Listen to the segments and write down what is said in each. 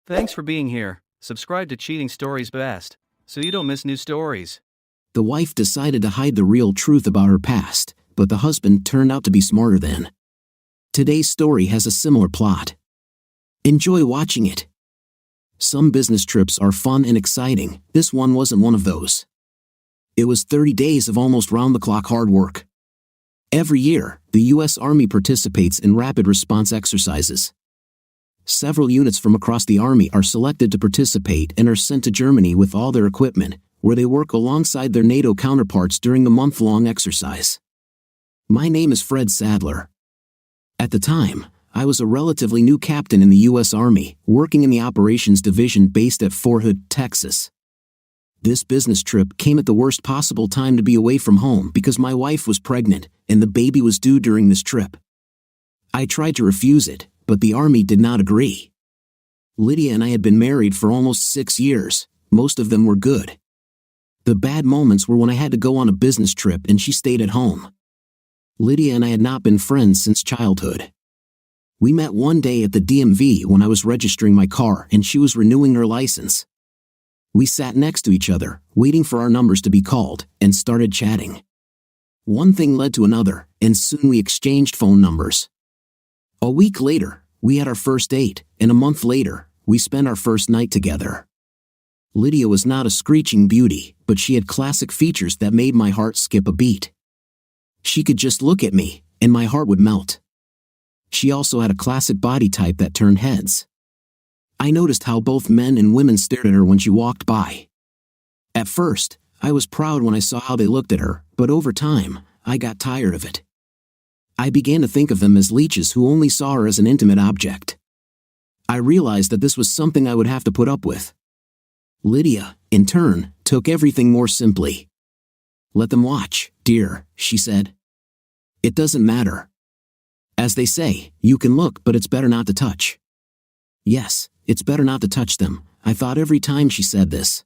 Thanks for being here. Subscribe to Cheating Stories Best, so you don't miss new stories. The wife decided to hide the real truth about her past, but the husband turned out to be smarter than. Today's story has a similar plot. Enjoy watching it. Some business trips are fun and exciting. This one wasn't one of those. It was 30 days of almost round-the-clock hard work. Every year, the U.S. Army participates in rapid response exercises. Several units from across the Army are selected to participate and are sent to Germany with all their equipment, where they work alongside their NATO counterparts during the month-long exercise. My name is Fred Sadler. At the time, I was a relatively new captain in the U.S. Army, working in the Operations Division based at Fort Hood, Texas. This business trip came at the worst possible time to be away from home because my wife was pregnant and the baby was due during this trip. I tried to refuse it, but the Army did not agree. Lydia and I had been married for almost 6 years. Most of them were good. The bad moments were when I had to go on a business trip and she stayed at home. Lydia and I had not been friends since childhood. We met one day at the DMV when I was registering my car and she was renewing her license. We sat next to each other, waiting for our numbers to be called, and started chatting. One thing led to another, and soon we exchanged phone numbers. A week later, we had our first date, and a month later, we spent our first night together. Lydia was not a screeching beauty, but she had classic features that made my heart skip a beat. She could just look at me, and my heart would melt. She also had a classic body type that turned heads. I noticed how both men and women stared at her when she walked by. At first, I was proud when I saw how they looked at her, but over time, I got tired of it. I began to think of them as leeches who only saw her as an intimate object. I realized that this was something I would have to put up with. Lydia, in turn, took everything more simply. "Let them watch, dear," she said. "It doesn't matter. As they say, you can look, but it's better not to touch." Yes, it's better not to touch them, I thought every time she said this.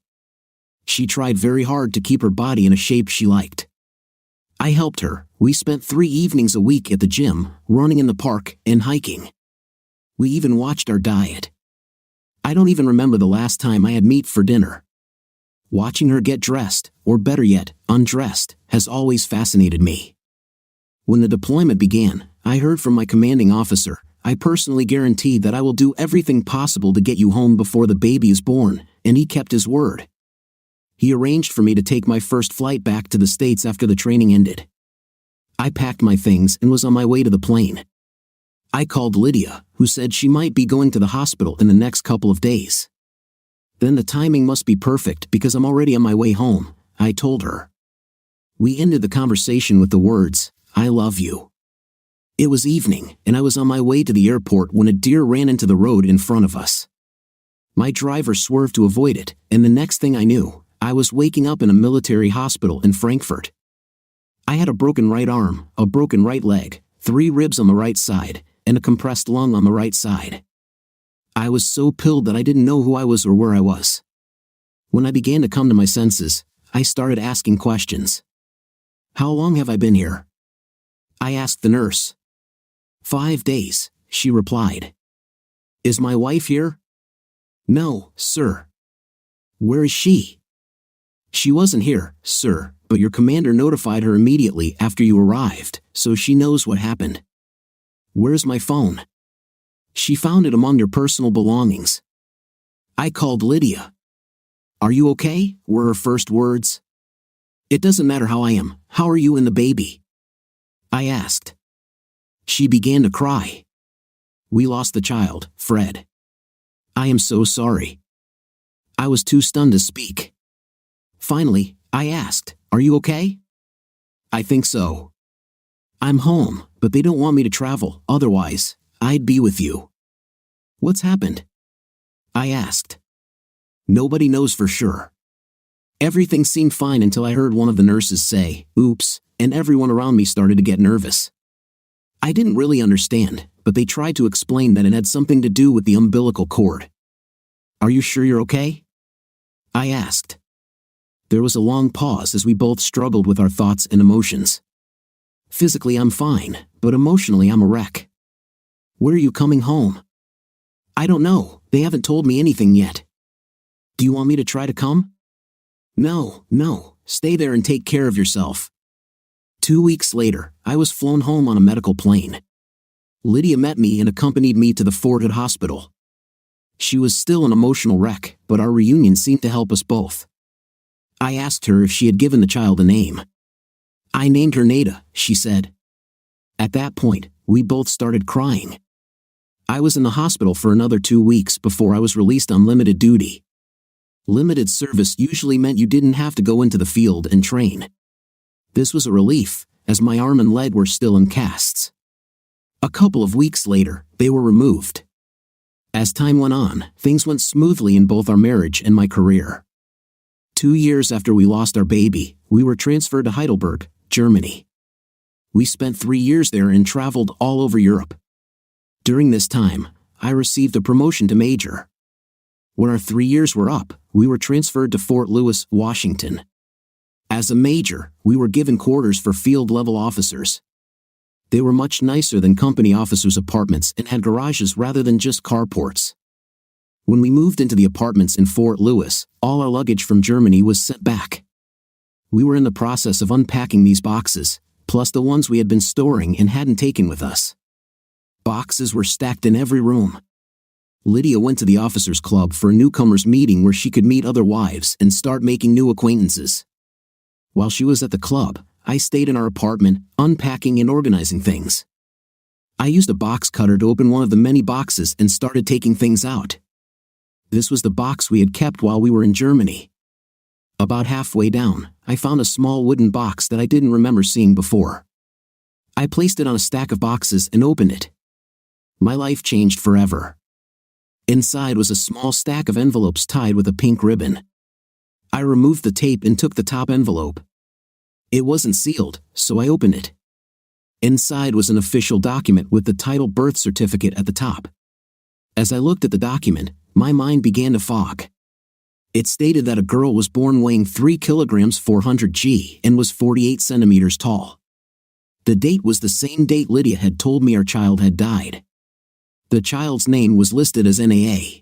She tried very hard to keep her body in a shape she liked. I helped her. We spent 3 evenings a week at the gym, running in the park, and hiking. We even watched our diet. I don't even remember the last time I had meat for dinner. Watching her get dressed, or better yet, undressed, has always fascinated me. When the deployment began, I heard from my commanding officer, "I personally guarantee that I will do everything possible to get you home before the baby is born," and he kept his word. He arranged for me to take my first flight back to the States after the training ended. I packed my things and was on my way to the plane. I called Lydia, who said she might be going to the hospital in the next couple of days. "Then the timing must be perfect because I'm already on my way home," I told her. We ended the conversation with the words, "I love you." It was evening, and I was on my way to the airport when a deer ran into the road in front of us. My driver swerved to avoid it, and the next thing I knew, I was waking up in a military hospital in Frankfurt. I had a broken right arm, a broken right leg, 3 ribs on the right side, and a compressed lung on the right side. I was so pilled that I didn't know who I was or where I was. When I began to come to my senses, I started asking questions. "How long have I been here?" I asked the nurse. 5 days, she replied. "Is my wife here?" "No, sir." "Where is she?" "She wasn't here, sir, but your commander notified her immediately after you arrived, so she knows what happened." "Where's my phone?" "She found it among your personal belongings." I called Lydia. "Are you okay?" were her first words. "It doesn't matter how I am. How are you and the baby?" I asked. She began to cry. "We lost the child, Fred. I am so sorry." I was too stunned to speak. Finally, I asked, "Are you okay?" "I think so. I'm home, but they don't want me to travel, otherwise, I'd be with you." "What's happened?" I asked. "Nobody knows for sure. Everything seemed fine until I heard one of the nurses say, 'Oops,' and everyone around me started to get nervous. I didn't really understand, but they tried to explain that it had something to do with the umbilical cord." "Are you sure you're okay?" I asked. There was a long pause as we both struggled with our thoughts and emotions. "Physically I'm fine, but emotionally I'm a wreck." "Where are you coming home?" I don't know, they haven't told me anything yet. Do you want me to try to come? No, stay there and take care of yourself. 2 weeks later, I was flown home on a medical plane. Lydia met me and accompanied me to the Fort Hood Hospital. She was still an emotional wreck, but our reunion seemed to help us both. I asked her if she had given the child a name. I named her Nada, she said. At that point, we both started crying. I was in the hospital for another 2 weeks before I was released on limited duty. Limited service usually meant you didn't have to go into the field and train. This was a relief, as my arm and leg were still in casts. A couple of weeks later, they were removed. As time went on, things went smoothly in both our marriage and my career. 2 years after we lost our baby, we were transferred to Heidelberg, Germany. We spent 3 years there and traveled all over Europe. During this time, I received a promotion to major. When our 3 years were up, we were transferred to Fort Lewis, Washington. As a major, we were given quarters for field-level officers. They were much nicer than company officers' apartments and had garages rather than just carports. When we moved into the apartments in Fort Lewis, all our luggage from Germany was sent back. We were in the process of unpacking these boxes, plus the ones we had been storing and hadn't taken with us. Boxes were stacked in every room. Lydia went to the officers' club for a newcomers meeting where she could meet other wives and start making new acquaintances. While she was at the club, I stayed in our apartment, unpacking and organizing things. I used a box cutter to open one of the many boxes and started taking things out. This was the box we had kept while we were in Germany. About halfway down, I found a small wooden box that I didn't remember seeing before. I placed it on a stack of boxes and opened it. My life changed forever. Inside was a small stack of envelopes tied with a pink ribbon. I removed the tape and took the top envelope. It wasn't sealed, so I opened it. Inside was an official document with the title birth certificate at the top. As I looked at the document, my mind began to fog. It stated that a girl was born weighing 3 kilograms 400 g and was 48 centimeters tall. The date was the same date Lydia had told me our child had died. The child's name was listed as NAA.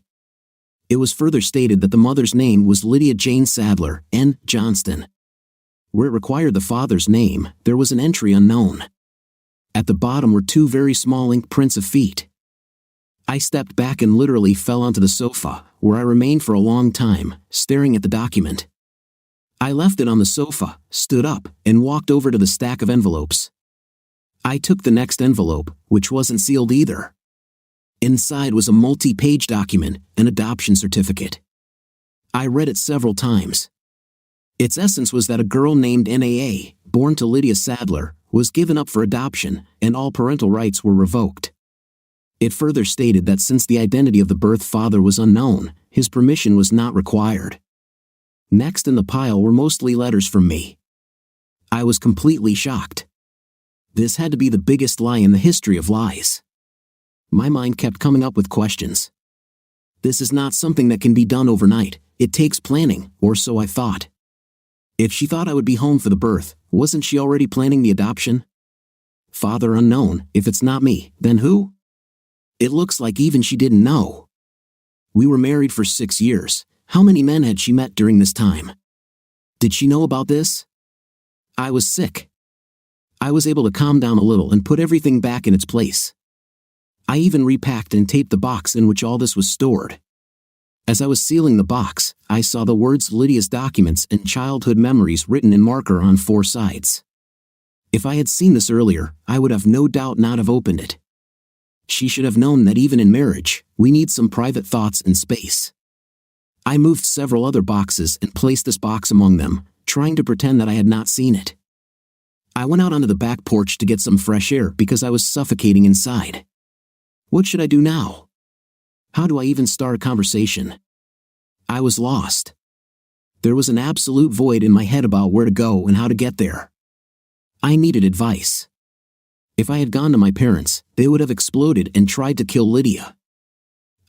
It was further stated that the mother's name was Lydia Jane Sadler, N. Johnston. Where it required the father's name, there was an entry unknown. At the bottom were 2 very small ink prints of feet. I stepped back and literally fell onto the sofa, where I remained for a long time, staring at the document. I left it on the sofa, stood up, and walked over to the stack of envelopes. I took the next envelope, which wasn't sealed either. Inside was a multi-page document, an adoption certificate. I read it several times. Its essence was that a girl named NAA, born to Lydia Sadler, was given up for adoption, and all parental rights were revoked. It further stated that since the identity of the birth father was unknown, his permission was not required. Next in the pile were mostly letters from me. I was completely shocked. This had to be the biggest lie in the history of lies. My mind kept coming up with questions. This is not something that can be done overnight, it takes planning, or so I thought. If she thought I would be home for the birth, wasn't she already planning the adoption? Father unknown, if it's not me, then who? It looks like even she didn't know. We were married for 6 years. How many men had she met during this time? Did she know about this? I was sick. I was able to calm down a little and put everything back in its place. I even repacked and taped the box in which all this was stored. As I was sealing the box, I saw the words Lydia's documents and childhood memories written in marker on 4 sides. If I had seen this earlier, I would have no doubt not have opened it. She should have known that even in marriage, we need some private thoughts and space. I moved several other boxes and placed this box among them, trying to pretend that I had not seen it. I went out onto the back porch to get some fresh air because I was suffocating inside. What should I do now? How do I even start a conversation? I was lost. There was an absolute void in my head about where to go and how to get there. I needed advice. If I had gone to my parents, they would have exploded and tried to kill Lydia.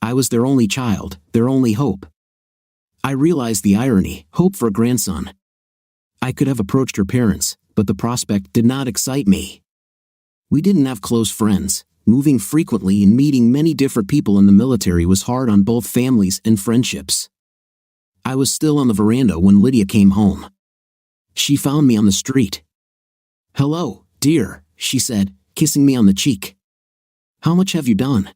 I was their only child, their only hope. I realized the irony, hope for a grandson. I could have approached her parents, but the prospect did not excite me. We didn't have close friends, Moving frequently and meeting many different people in the military was hard on both families and friendships. I was still on the veranda when Lydia came home. She found me on the street. "Hello, dear," she said, kissing me on the cheek. "How much have you done?"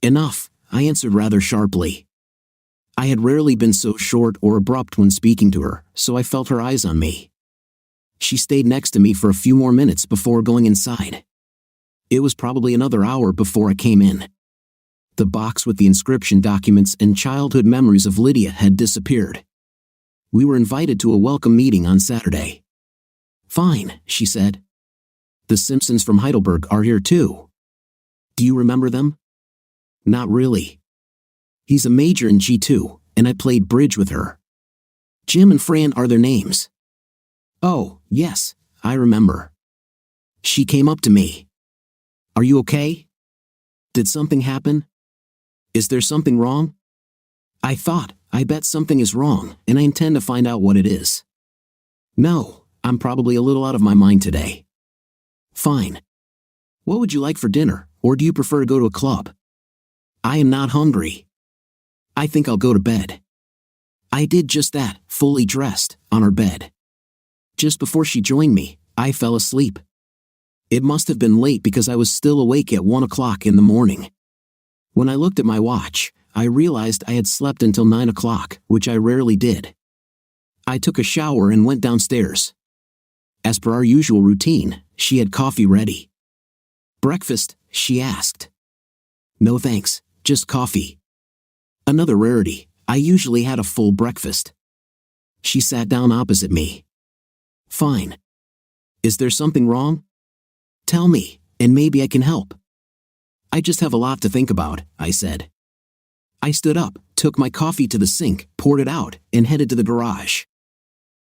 "Enough," I answered rather sharply. I had rarely been so short or abrupt when speaking to her, so I felt her eyes on me. She stayed next to me for a few more minutes before going inside. It was probably another hour before I came in. The box with the inscription documents and childhood memories of Lydia had disappeared. We were invited to a welcome meeting on Saturday. "Fine," she said. "The Simpsons from Heidelberg are here too. Do you remember them?" "Not really. He's a major in G2, and I played bridge with her. Jim and Fran are their names." "Oh, yes, I remember." She came up to me. "Are you okay? Did something happen? Is there something wrong?" I thought, I bet something is wrong, and I intend to find out what it is. "No, I'm probably a little out of my mind today." "Fine. What would you like for dinner, or do you prefer to go to a club?" "I am not hungry. I think I'll go to bed." I did just that, fully dressed, on her bed. Just before she joined me, I fell asleep. It must have been late because I was still awake at 1 o'clock in the morning. When I looked at my watch, I realized I had slept until 9 o'clock, which I rarely did. I took a shower and went downstairs. As per our usual routine, she had coffee ready. "Breakfast?" she asked. "No thanks, just coffee." Another rarity, I usually had a full breakfast. She sat down opposite me. "Fine. Is there something wrong? Tell me, and maybe I can help." "I just have a lot to think about," I said. I stood up, took my coffee to the sink, poured it out, and headed to the garage.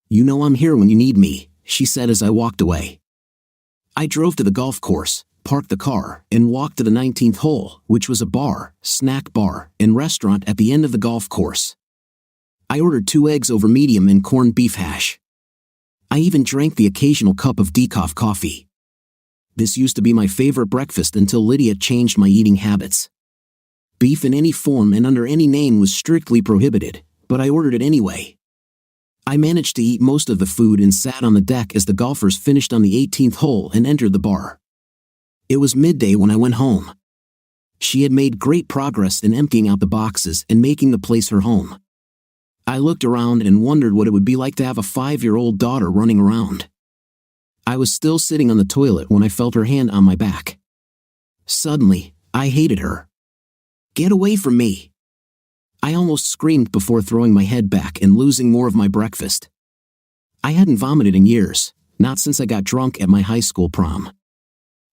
"You know I'm here when you need me," she said as I walked away. I drove to the golf course, parked the car, and walked to the 19th hole, which was a bar, snack bar, and restaurant at the end of the golf course. I ordered 2 eggs over medium and corned beef hash. I even drank the occasional cup of decaf coffee. This used to be my favorite breakfast until Lydia changed my eating habits. Beef in any form and under any name was strictly prohibited, but I ordered it anyway. I managed to eat most of the food and sat on the deck as the golfers finished on the 18th hole and entered the bar. It was midday when I went home. She had made great progress in emptying out the boxes and making the place her home. I looked around and wondered what it would be like to have a 5-year-old daughter running around. I was still sitting on the toilet when I felt her hand on my back. Suddenly, I hated her. "Get away from me!" I almost screamed before throwing my head back and losing more of my breakfast. I hadn't vomited in years, not since I got drunk at my high school prom.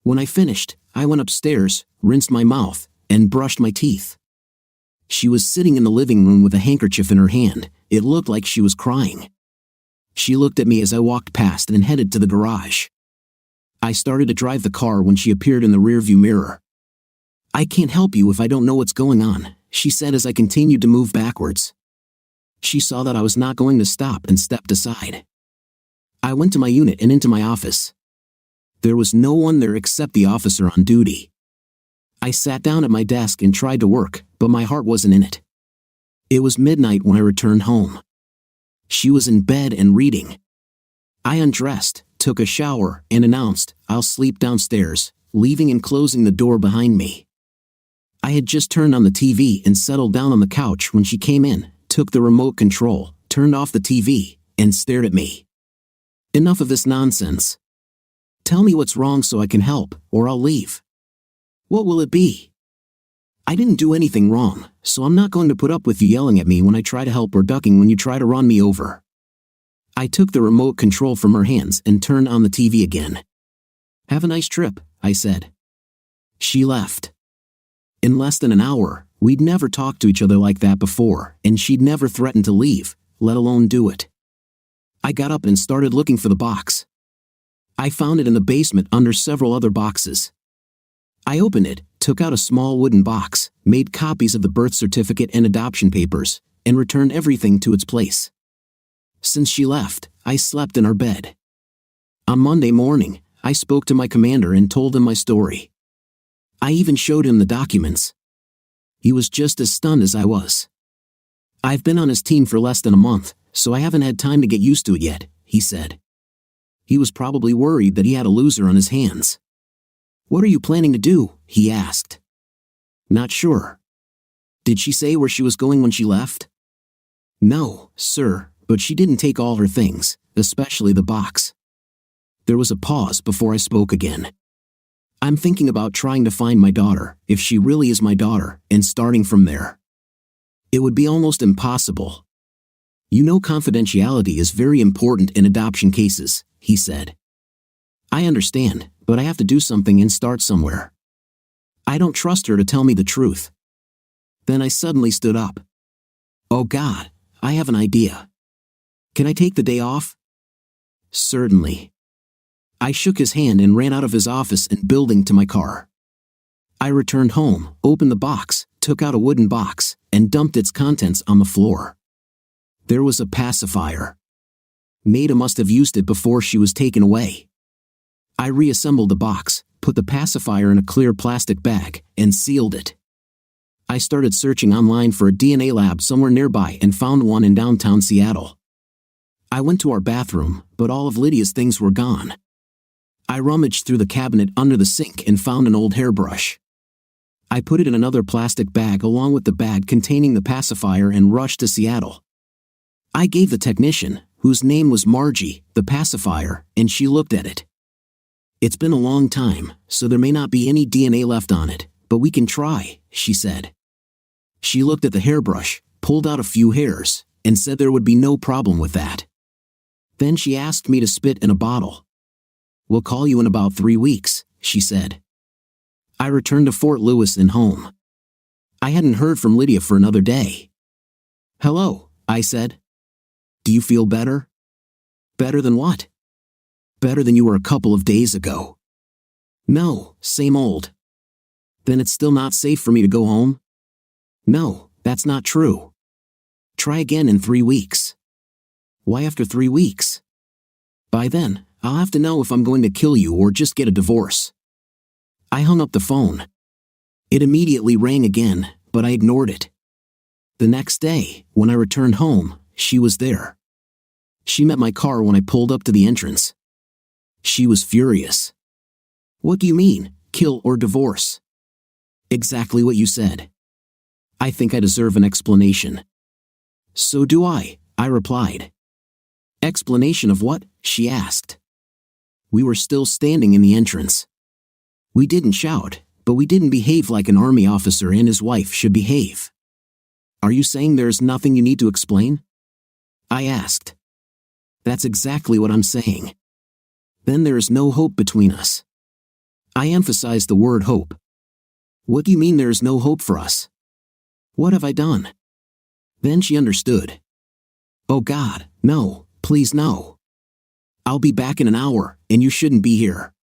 When I finished, I went upstairs, rinsed my mouth, and brushed my teeth. She was sitting in the living room with a handkerchief in her hand. It looked like she was crying. She looked at me as I walked past and headed to the garage. I started to drive the car when she appeared in the rearview mirror. "I can't help you if I don't know what's going on," she said as I continued to move backwards. She saw that I was not going to stop and stepped aside. I went to my unit and into my office. There was no one there except the officer on duty. I sat down at my desk and tried to work, but my heart wasn't in it. It was midnight when I returned home. She was in bed and reading. I undressed, took a shower, and announced, "I'll sleep downstairs," leaving and closing the door behind me. I had just turned on the TV and settled down on the couch when she came in, took the remote control, turned off the TV, and stared at me. "Enough of this nonsense. Tell me what's wrong so I can help, or I'll leave." "What will it be?" "I didn't do anything wrong, so I'm not going to put up with you yelling at me when I try to help or ducking when you try to run me over." I took the remote control from her hands and turned on the TV again. "Have a nice trip," I said. She left. In less than an hour, we'd never talked to each other like that before, and she'd never threatened to leave, let alone do it. I got up and started looking for the box. I found it in the basement under several other boxes. I opened it, took out a small wooden box, made copies of the birth certificate and adoption papers, and returned everything to its place. Since she left, I slept in our bed. On Monday morning, I spoke to my commander and told him my story. I even showed him the documents. He was just as stunned as I was. I've been on his team for less than a month, so I haven't had time to get used to it yet, he said. He was probably worried that he had a loser on his hands. What are you planning to do? He asked. Not sure. Did she say where she was going when she left? No, sir, but she didn't take all her things, especially the box. There was a pause before I spoke again. I'm thinking about trying to find my daughter, if she really is my daughter, and starting from there. It would be almost impossible. You know, confidentiality is very important in adoption cases, he said. I understand, but I have to do something and start somewhere. I don't trust her to tell me the truth. Then I suddenly stood up. Oh God, I have an idea. Can I take the day off? Certainly. I shook his hand and ran out of his office and building to my car. I returned home, opened the box, took out a wooden box, and dumped its contents on the floor. There was a pacifier. Maida must have used it before she was taken away. I reassembled the box, put the pacifier in a clear plastic bag, and sealed it. I started searching online for a DNA lab somewhere nearby and found one in downtown Seattle. I went to our bathroom, but all of Lydia's things were gone. I rummaged through the cabinet under the sink and found an old hairbrush. I put it in another plastic bag along with the bag containing the pacifier and rushed to Seattle. I gave the technician, whose name was Margie, the pacifier, and she looked at it. It's been a long time, so there may not be any DNA left on it, but we can try, she said. She looked at the hairbrush, pulled out a few hairs, and said there would be no problem with that. Then she asked me to spit in a bottle. We'll call you in about 3 weeks, she said. I returned to Fort Lewis and home. I hadn't heard from Lydia for another day. Hello, I said. Do you feel better? Better than what? Better than you were a couple of days ago. No, same old. Then it's still not safe for me to go home? No, that's not true. Try again in 3 weeks. Why after 3 weeks? By then, I'll have to know if I'm going to kill you or just get a divorce. I hung up the phone. It immediately rang again, but I ignored it. The next day, when I returned home, she was there. She met my car when I pulled up to the entrance. She was furious. What do you mean, kill or divorce? Exactly what you said. I think I deserve an explanation. So do I replied. Explanation of what? She asked. We were still standing in the entrance. We didn't shout, but we didn't behave like an army officer and his wife should behave. Are you saying there's nothing you need to explain? I asked. That's exactly what I'm saying. Then there is no hope between us. I emphasized the word hope. What do you mean there is no hope for us? What have I done? Then she understood. Oh God, no, please no. I'll be back in an hour, and you shouldn't be here.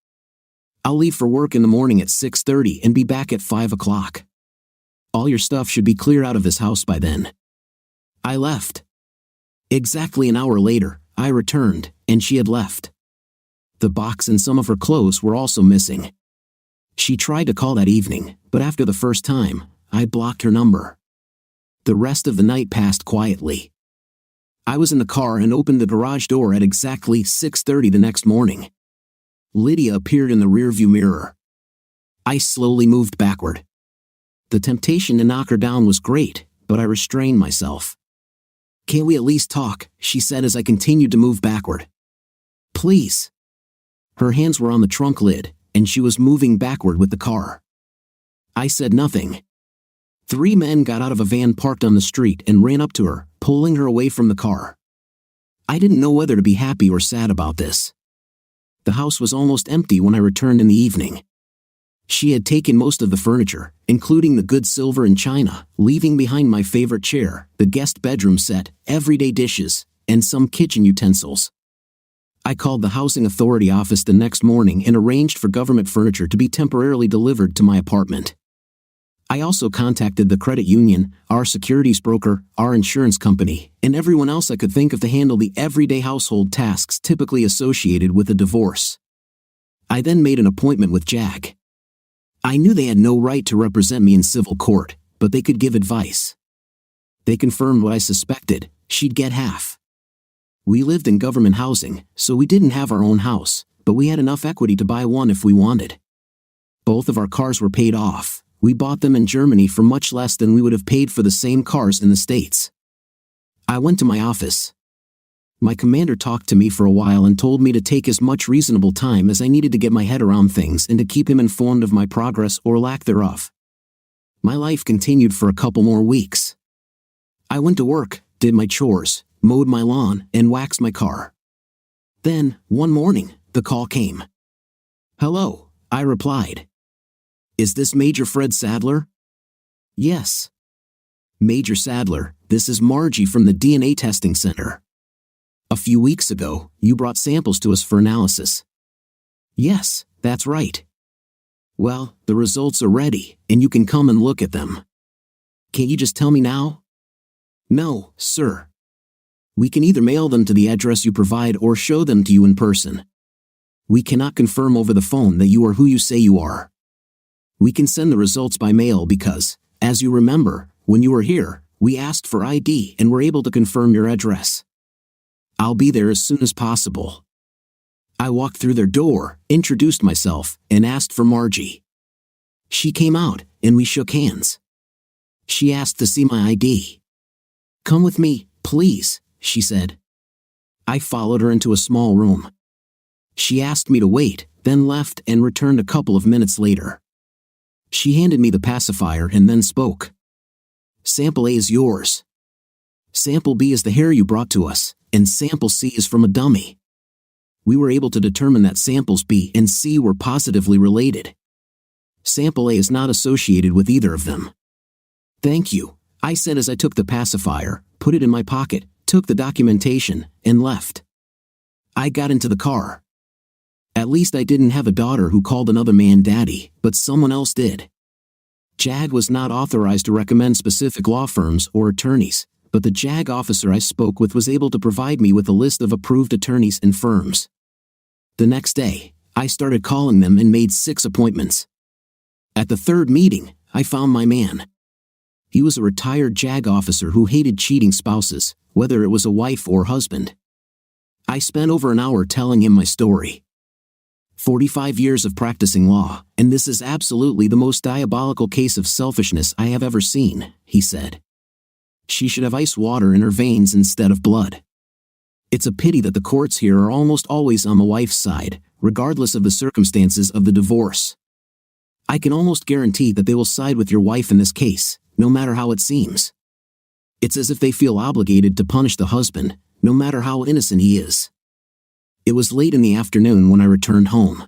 I'll leave for work in the morning at 6:30 and be back at 5 o'clock. All your stuff should be cleared out of this house by then. I left. Exactly an hour later, I returned, and she had left. The box and some of her clothes were also missing. She tried to call that evening, but after the first time, I blocked her number. The rest of the night passed quietly. I was in the car and opened the garage door at exactly 6:30 the next morning. Lydia appeared in the rearview mirror. I slowly moved backward. The temptation to knock her down was great, but I restrained myself. Can't we at least talk? She said as I continued to move backward. Please. Her hands were on the trunk lid, and she was moving backward with the car. I said nothing. 3 men got out of a van parked on the street and ran up to her, pulling her away from the car. I didn't know whether to be happy or sad about this. The house was almost empty when I returned in the evening. She had taken most of the furniture, including the good silver and china, leaving behind my favorite chair, the guest bedroom set, everyday dishes, and some kitchen utensils. I called the housing authority office the next morning and arranged for government furniture to be temporarily delivered to my apartment. I also contacted the credit union, our securities broker, our insurance company, and everyone else I could think of to handle the everyday household tasks typically associated with a divorce. I then made an appointment with Jack. I knew they had no right to represent me in civil court, but they could give advice. They confirmed what I suspected: she'd get half. We lived in government housing, so we didn't have our own house, but we had enough equity to buy one if we wanted. Both of our cars were paid off. We bought them in Germany for much less than we would have paid for the same cars in the States. I went to my office. My commander talked to me for a while and told me to take as much reasonable time as I needed to get my head around things and to keep him informed of my progress or lack thereof. My life continued for a couple more weeks. I went to work, did my chores, mowed my lawn, and waxed my car. Then, one morning, the call came. "Hello," I replied. "Is this Major Fred Sadler?" "Yes." "Major Sadler, this is Margie from the DNA testing center. A few weeks ago, you brought samples to us for analysis." "Yes, that's right." "Well, the results are ready, and you can come and look at them." "Can't you just tell me now?" "No, sir. We can either mail them to the address you provide or show them to you in person. We cannot confirm over the phone that you are who you say you are. We can send the results by mail because, as you remember, when you were here, we asked for ID and were able to confirm your address. I'll be there as soon as possible." I walked through their door, introduced myself, and asked for Margie. She came out, and we shook hands. She asked to see my ID. "Come with me, please," she said. I followed her into a small room. She asked me to wait, then left and returned a couple of minutes later. She handed me the pacifier and then spoke. "Sample A is yours. Sample B is the hair you brought to us, and Sample C is from a dummy. We were able to determine that samples B and C were positively related. Sample A is not associated with either of them." "Thank you," I said as I took the pacifier, put it in my pocket, took the documentation, and left. I got into the car. At least I didn't have a daughter who called another man daddy, but someone else did. JAG was not authorized to recommend specific law firms or attorneys, but the JAG officer I spoke with was able to provide me with a list of approved attorneys and firms. The next day, I started calling them and made 6 appointments. At the 3rd meeting, I found my man. He was a retired JAG officer who hated cheating spouses, whether it was a wife or husband. I spent over an hour telling him my story. 45 years of practicing law, and this is absolutely the most diabolical case of selfishness I have ever seen, he said. She should have ice water in her veins instead of blood. It's a pity that the courts here are almost always on the wife's side, regardless of the circumstances of the divorce. I can almost guarantee that they will side with your wife in this case, no matter how it seems. It's as if they feel obligated to punish the husband, no matter how innocent he is. It was late in the afternoon when I returned home.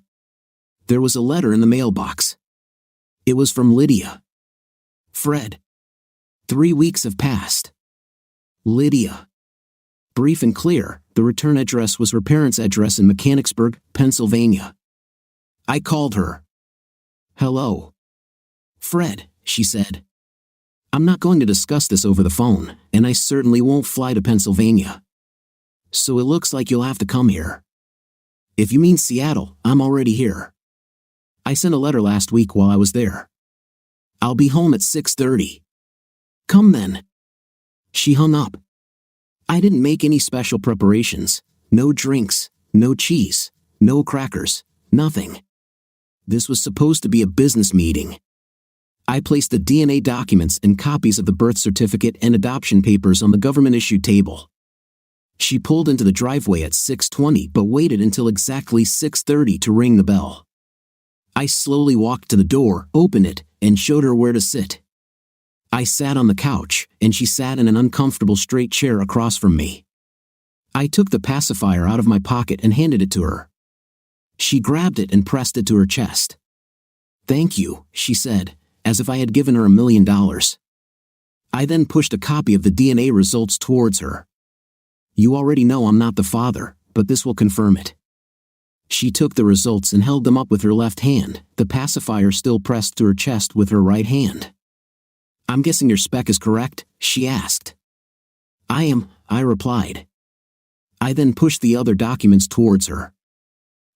There was a letter in the mailbox. It was from Lydia. "Fred. 3 weeks have passed. Lydia." Brief and clear, the return address was her parents' address in Mechanicsburg, Pennsylvania. I called her. "Hello. Fred," she said. "I'm not going to discuss this over the phone, and I certainly won't fly to Pennsylvania. So it looks like you'll have to come here. If you mean Seattle, I'm already here. I sent a letter last week while I was there. I'll be home at 6:30. Come then." She hung up. I didn't make any special preparations, no drinks, no cheese, no crackers, nothing. This was supposed to be a business meeting. I placed the DNA documents and copies of the birth certificate and adoption papers on the government-issued table. She pulled into the driveway at 6:20 but waited until exactly 6:30 to ring the bell. I slowly walked to the door, opened it, and showed her where to sit. I sat on the couch, and she sat in an uncomfortable straight chair across from me. I took the pacifier out of my pocket and handed it to her. She grabbed it and pressed it to her chest. "Thank you," she said, as if I had given her $1 million. I then pushed a copy of the DNA results towards her. "You already know I'm not the father, but this will confirm it." She took the results and held them up with her left hand, the pacifier still pressed to her chest with her right hand. "I'm guessing your spec is correct?" she asked. I replied. I then pushed the other documents towards her.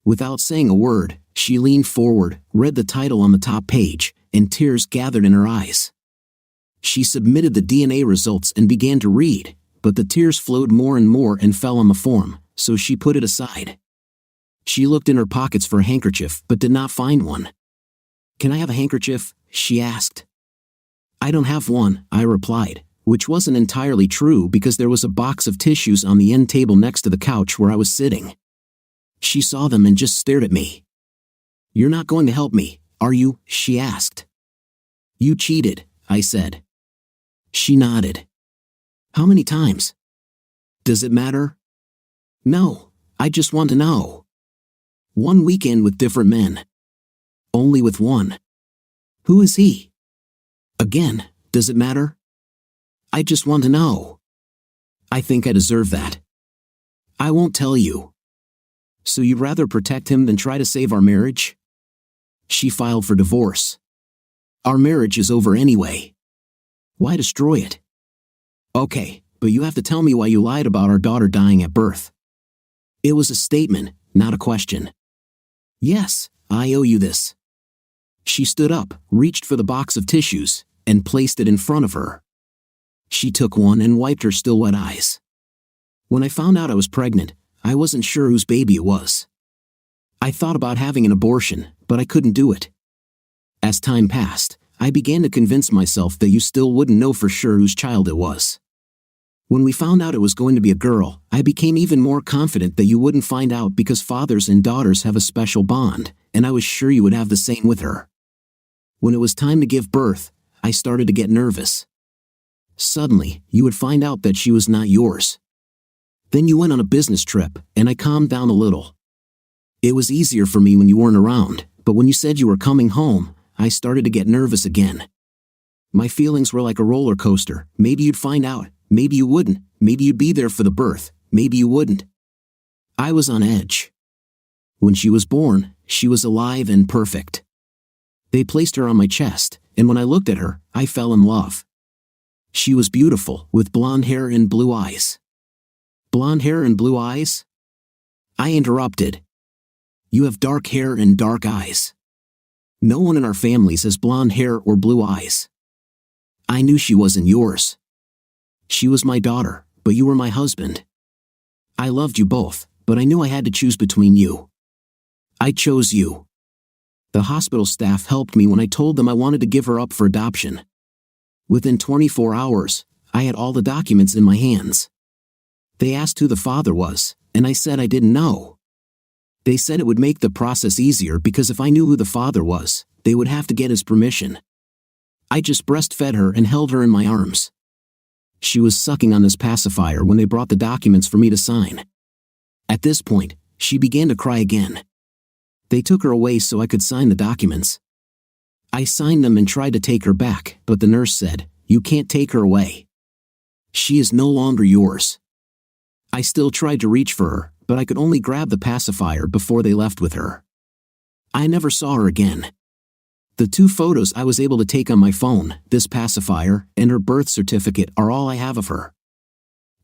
Without saying a word, she leaned forward, read the title on the top page, and tears gathered in her eyes. She submitted the DNA results and began to read, but the tears flowed more and more and fell on the form, so she put it aside. She looked in her pockets for a handkerchief but did not find one. "Can I have a handkerchief?" she asked. "I don't have one," I replied, which wasn't entirely true because there was a box of tissues on the end table next to the couch where I was sitting. She saw them and just stared at me. "You're not going to help me, are you?" she asked. "You cheated," I said. She nodded. "How many times?" "Does it matter?" "No, I just want to know." "One weekend with different men." "Only with one." "Who is he?" "Again, does it matter?" "I just want to know." "I think I deserve that." "I won't tell you." "So you'd rather protect him than try to save our marriage?" She filed for divorce. "Our marriage is over anyway. Why destroy it?" "Okay, but you have to tell me why you lied about our daughter dying at birth." It was a statement, not a question. "Yes, I owe you this." She stood up, reached for the box of tissues, and placed it in front of her. She took one and wiped her still wet eyes. "When I found out I was pregnant, I wasn't sure whose baby it was. I thought about having an abortion, but I couldn't do it. As time passed, I began to convince myself that you still wouldn't know for sure whose child it was. When we found out it was going to be a girl, I became even more confident that you wouldn't find out because fathers and daughters have a special bond, and I was sure you would have the same with her. When it was time to give birth, I started to get nervous. Suddenly, you would find out that she was not yours. Then you went on a business trip, and I calmed down a little. It was easier for me when you weren't around, but when you said you were coming home, I started to get nervous again. My feelings were like a roller coaster. Maybe you'd find out, maybe you wouldn't, maybe you'd be there for the birth, maybe you wouldn't. I was on edge. When she was born, she was alive and perfect. They placed her on my chest, and when I looked at her, I fell in love. She was beautiful, with blonde hair and blue eyes. Blonde hair and blue eyes? I interrupted. You have dark hair and dark eyes. No one in our families has blonde hair or blue eyes. I knew she wasn't yours. She was my daughter, but you were my husband. I loved you both, but I knew I had to choose between you. I chose you. The hospital staff helped me when I told them I wanted to give her up for adoption. Within 24 hours, I had all the documents in my hands. They asked who the father was, and I said I didn't know. They said it would make the process easier because if I knew who the father was, they would have to get his permission. I just breastfed her and held her in my arms. She was sucking on this pacifier when they brought the documents for me to sign. At this point, she began to cry again. They took her away so I could sign the documents. I signed them and tried to take her back, but the nurse said, "You can't take her away. She is no longer yours." I still tried to reach for her, but I could only grab the pacifier before they left with her. I never saw her again. The 2 photos I was able to take on my phone, this pacifier, and her birth certificate are all I have of her.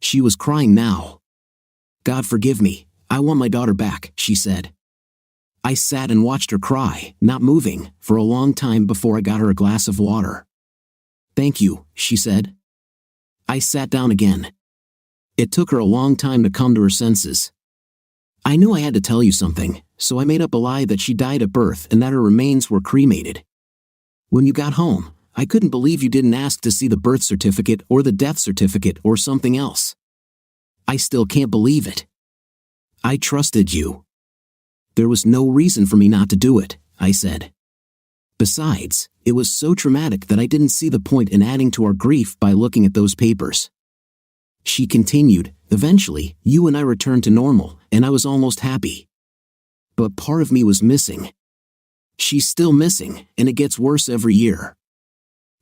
She was crying now. "God forgive me, I want my daughter back," she said. I sat and watched her cry, not moving, for a long time before I got her a glass of water. "Thank you," she said. I sat down again. It took her a long time to come to her senses. I knew I had to tell you something, so I made up a lie that she died at birth and that her remains were cremated. When you got home, I couldn't believe you didn't ask to see the birth certificate or the death certificate or something else. I still can't believe it. I trusted you. There was no reason for me not to do it, I said. Besides, it was so traumatic that I didn't see the point in adding to our grief by looking at those papers. She continued, "Eventually, you and I returned to normal, and I was almost happy. But part of me was missing. She's still missing, and it gets worse every year.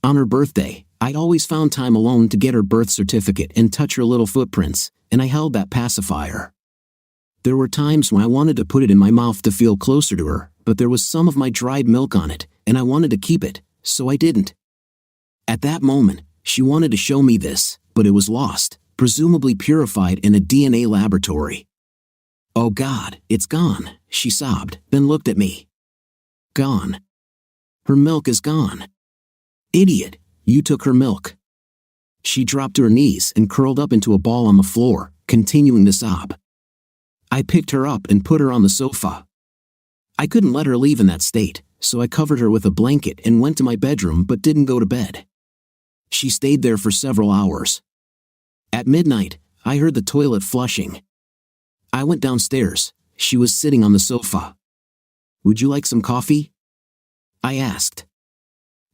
On her birthday, I'd always found time alone to get her birth certificate and touch her little footprints, and I held that pacifier. There were times when I wanted to put it in my mouth to feel closer to her, but there was some of my dried milk on it, and I wanted to keep it, so I didn't. At that moment, she wanted to show me this, but it was lost, presumably purified in a DNA laboratory. "Oh God, it's gone," she sobbed, then looked at me. "Gone. Her milk is gone. Idiot, you took her milk." She dropped to her knees and curled up into a ball on the floor, continuing to sob. I picked her up and put her on the sofa. I couldn't let her leave in that state, so I covered her with a blanket and went to my bedroom but didn't go to bed. She stayed there for several hours. At midnight, I heard the toilet flushing. I went downstairs. She was sitting on the sofa. "Would you like some coffee?" I asked.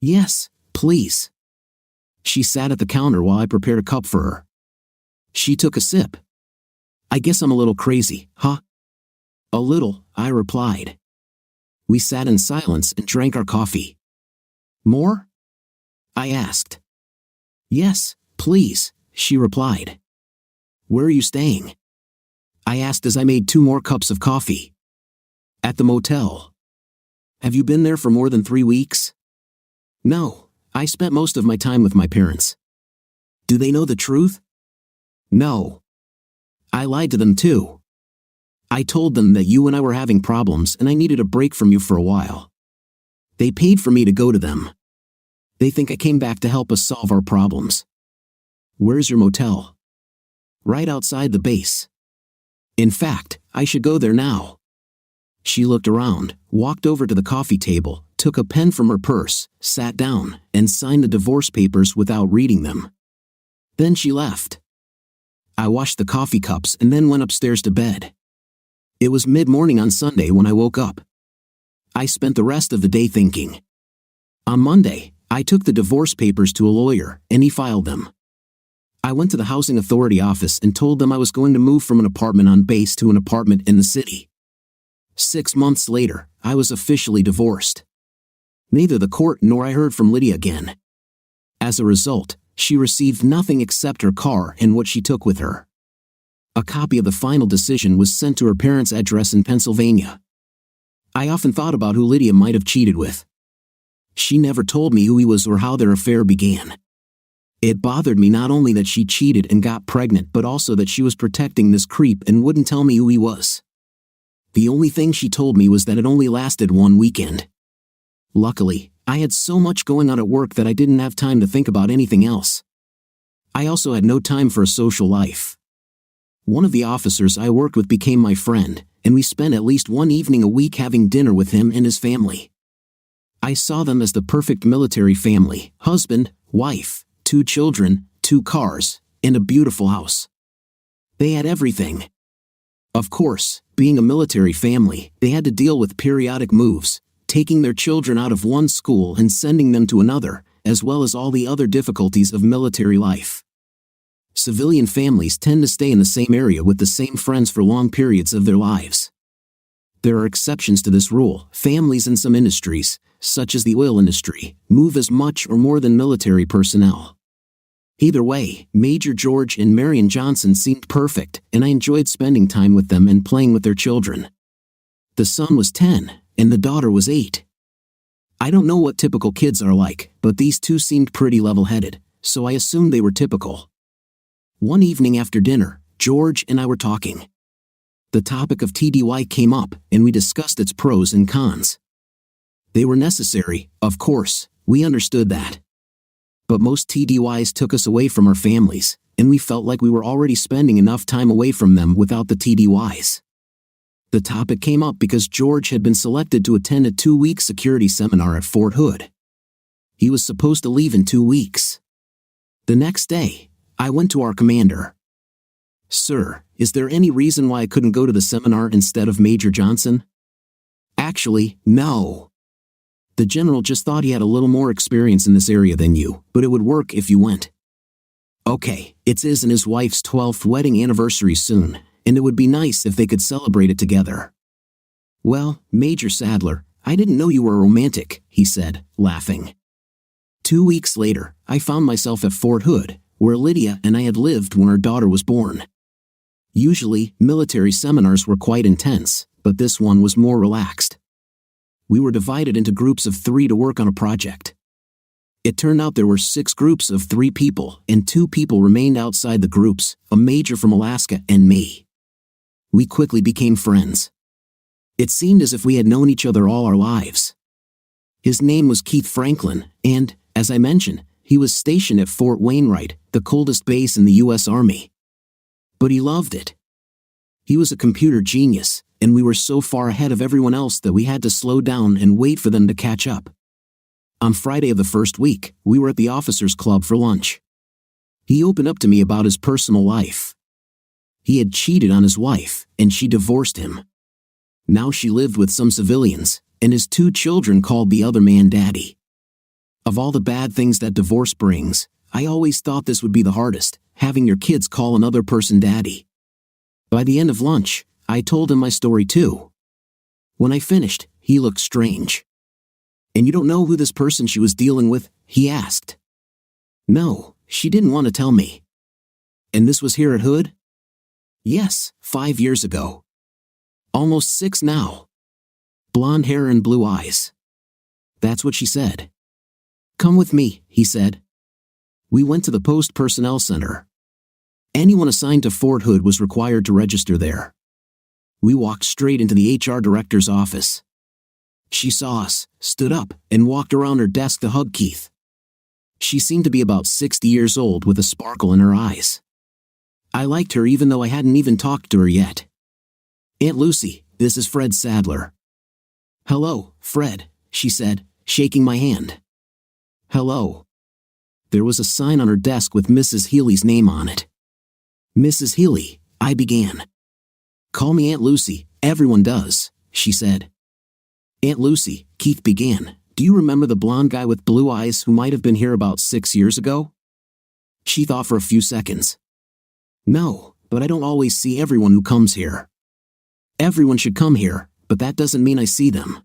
"Yes, please." She sat at the counter while I prepared a cup for her. She took a sip. "I guess I'm a little crazy, huh?" "A little," I replied. We sat in silence and drank our coffee. "More?" I asked. "Yes, please," she replied. "Where are you staying?" I asked as I made 2 more cups of coffee. "At the motel." "Have you been there for more than 3 weeks?" "No, I spent most of my time with my parents." "Do they know the truth?" "No. I lied to them too. I told them that you and I were having problems and I needed a break from you for a while. They paid for me to go to them. They think I came back to help us solve our problems." "Where's your motel?" "Right outside the base. In fact, I should go there now." She looked around, walked over to the coffee table, took a pen from her purse, sat down, and signed the divorce papers without reading them. Then she left. I washed the coffee cups and then went upstairs to bed. It was mid-morning on Sunday when I woke up. I spent the rest of the day thinking. On Monday, I took the divorce papers to a lawyer, and he filed them. I went to the housing authority office and told them I was going to move from an apartment on base to an apartment in the city. 6 months later, I was officially divorced. Neither the court nor I heard from Lydia again. As a result, she received nothing except her car and what she took with her. A copy of the final decision was sent to her parents' address in Pennsylvania. I often thought about who Lydia might have cheated with. She never told me who he was or how their affair began. It bothered me not only that she cheated and got pregnant but also that she was protecting this creep and wouldn't tell me who he was. The only thing she told me was that it only lasted 1 weekend. Luckily, I had so much going on at work that I didn't have time to think about anything else. I also had no time for a social life. One of the officers I worked with became my friend, and we spent at least 1 evening a week having dinner with him and his family. I saw them as the perfect military family: husband, wife, 2 children, 2 cars, and a beautiful house. They had everything. Of course, being a military family, they had to deal with periodic moves, taking their children out of one school and sending them to another, as well as all the other difficulties of military life. Civilian families tend to stay in the same area with the same friends for long periods of their lives. There are exceptions to this rule. Families in some industries, such as the oil industry, move as much or more than military personnel. Either way, Major George and Marion Johnson seemed perfect, and I enjoyed spending time with them and playing with their children. The son was 10, and the daughter was 8. I don't know what typical kids are like, but these 2 seemed pretty level-headed, so I assumed they were typical. One evening after dinner, George and I were talking. The topic of TDY came up, and we discussed its pros and cons. They were necessary, of course, we understood that. But most TDYs took us away from our families, and we felt like we were already spending enough time away from them without the TDYs. The topic came up because George had been selected to attend a 2-week security seminar at Fort Hood. He was supposed to leave in 2 weeks. The next day, I went to our commander. "Sir, is there any reason why I couldn't go to the seminar instead of Major Johnson?" "Actually, no. The general just thought he had a little more experience in this area than you, but it would work if you went." "Okay, it's his and his wife's 12th wedding anniversary soon, and it would be nice if they could celebrate it together." "Well, Major Sadler, I didn't know you were a romantic," he said, laughing. 2 weeks later, I found myself at Fort Hood, where Lydia and I had lived when our daughter was born. Usually, military seminars were quite intense, but this one was more relaxed. We were divided into groups of 3 to work on a project. It turned out there were 6 groups of 3 people, and 2 people remained outside the groups, a major from Alaska and me. We quickly became friends. It seemed as if we had known each other all our lives. His name was Keith Franklin, and, as I mentioned, he was stationed at Fort Wainwright, the coldest base in the U.S. Army. But he loved it. He was a computer genius, and we were so far ahead of everyone else that we had to slow down and wait for them to catch up. On Friday of the first week, we were at the officers' club for lunch. He opened up to me about his personal life. He had cheated on his wife, and she divorced him. Now she lived with some civilians, and his 2 children called the other man daddy. Of all the bad things that divorce brings, I always thought this would be the hardest, having your kids call another person daddy. By the end of lunch, I told him my story too. When I finished, he looked strange. "And you don't know who this person she was dealing with?" he asked. "No, she didn't want to tell me." "And this was here at Hood?" "Yes, 5 years ago. Almost 6 now. Blonde hair and blue eyes." That's what she said. "Come with me," he said. We went to the Post Personnel Center. Anyone assigned to Fort Hood was required to register there. We walked straight into the HR director's office. She saw us, stood up, and walked around her desk to hug Keith. She seemed to be about 60 years old with a sparkle in her eyes. I liked her even though I hadn't even talked to her yet. "Aunt Lucy, this is Fred Sadler." "Hello, Fred," she said, shaking my hand. "Hello." There was a sign on her desk with Mrs. Healy's name on it. "Mrs. Healy," I began. "Call me Aunt Lucy, everyone does," she said. "Aunt Lucy," Keith began, "do you remember the blonde guy with blue eyes who might have been here about 6 years ago?" She thought for a few seconds. "No, but I don't always see everyone who comes here." "Everyone should come here, but that doesn't mean I see them."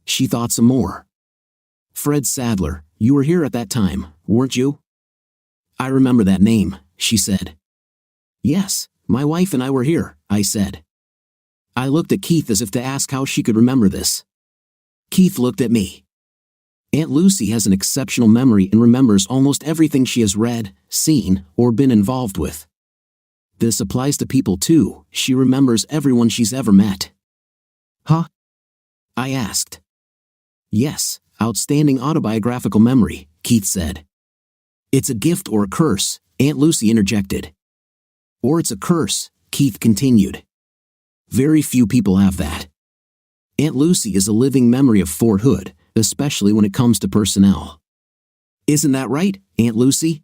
She thought some more. "Fred Sadler, you were here at that time, weren't you?" "I remember that name," she said. "Yes, my wife and I were here," I said. I looked at Keith as if to ask how she could remember this. Keith looked at me. Aunt Lucy has an exceptional memory and remembers almost everything she has read, seen, or been involved with. This applies to people too. She remembers everyone she's ever met. "Huh?" I asked. "Yes, outstanding autobiographical memory," Keith said. "It's a gift or a curse," Aunt Lucy interjected. "Or it's a curse," Keith continued. "Very few people have that. Aunt Lucy is a living memory of Fort Hood, especially when it comes to personnel. Isn't that right, Aunt Lucy?"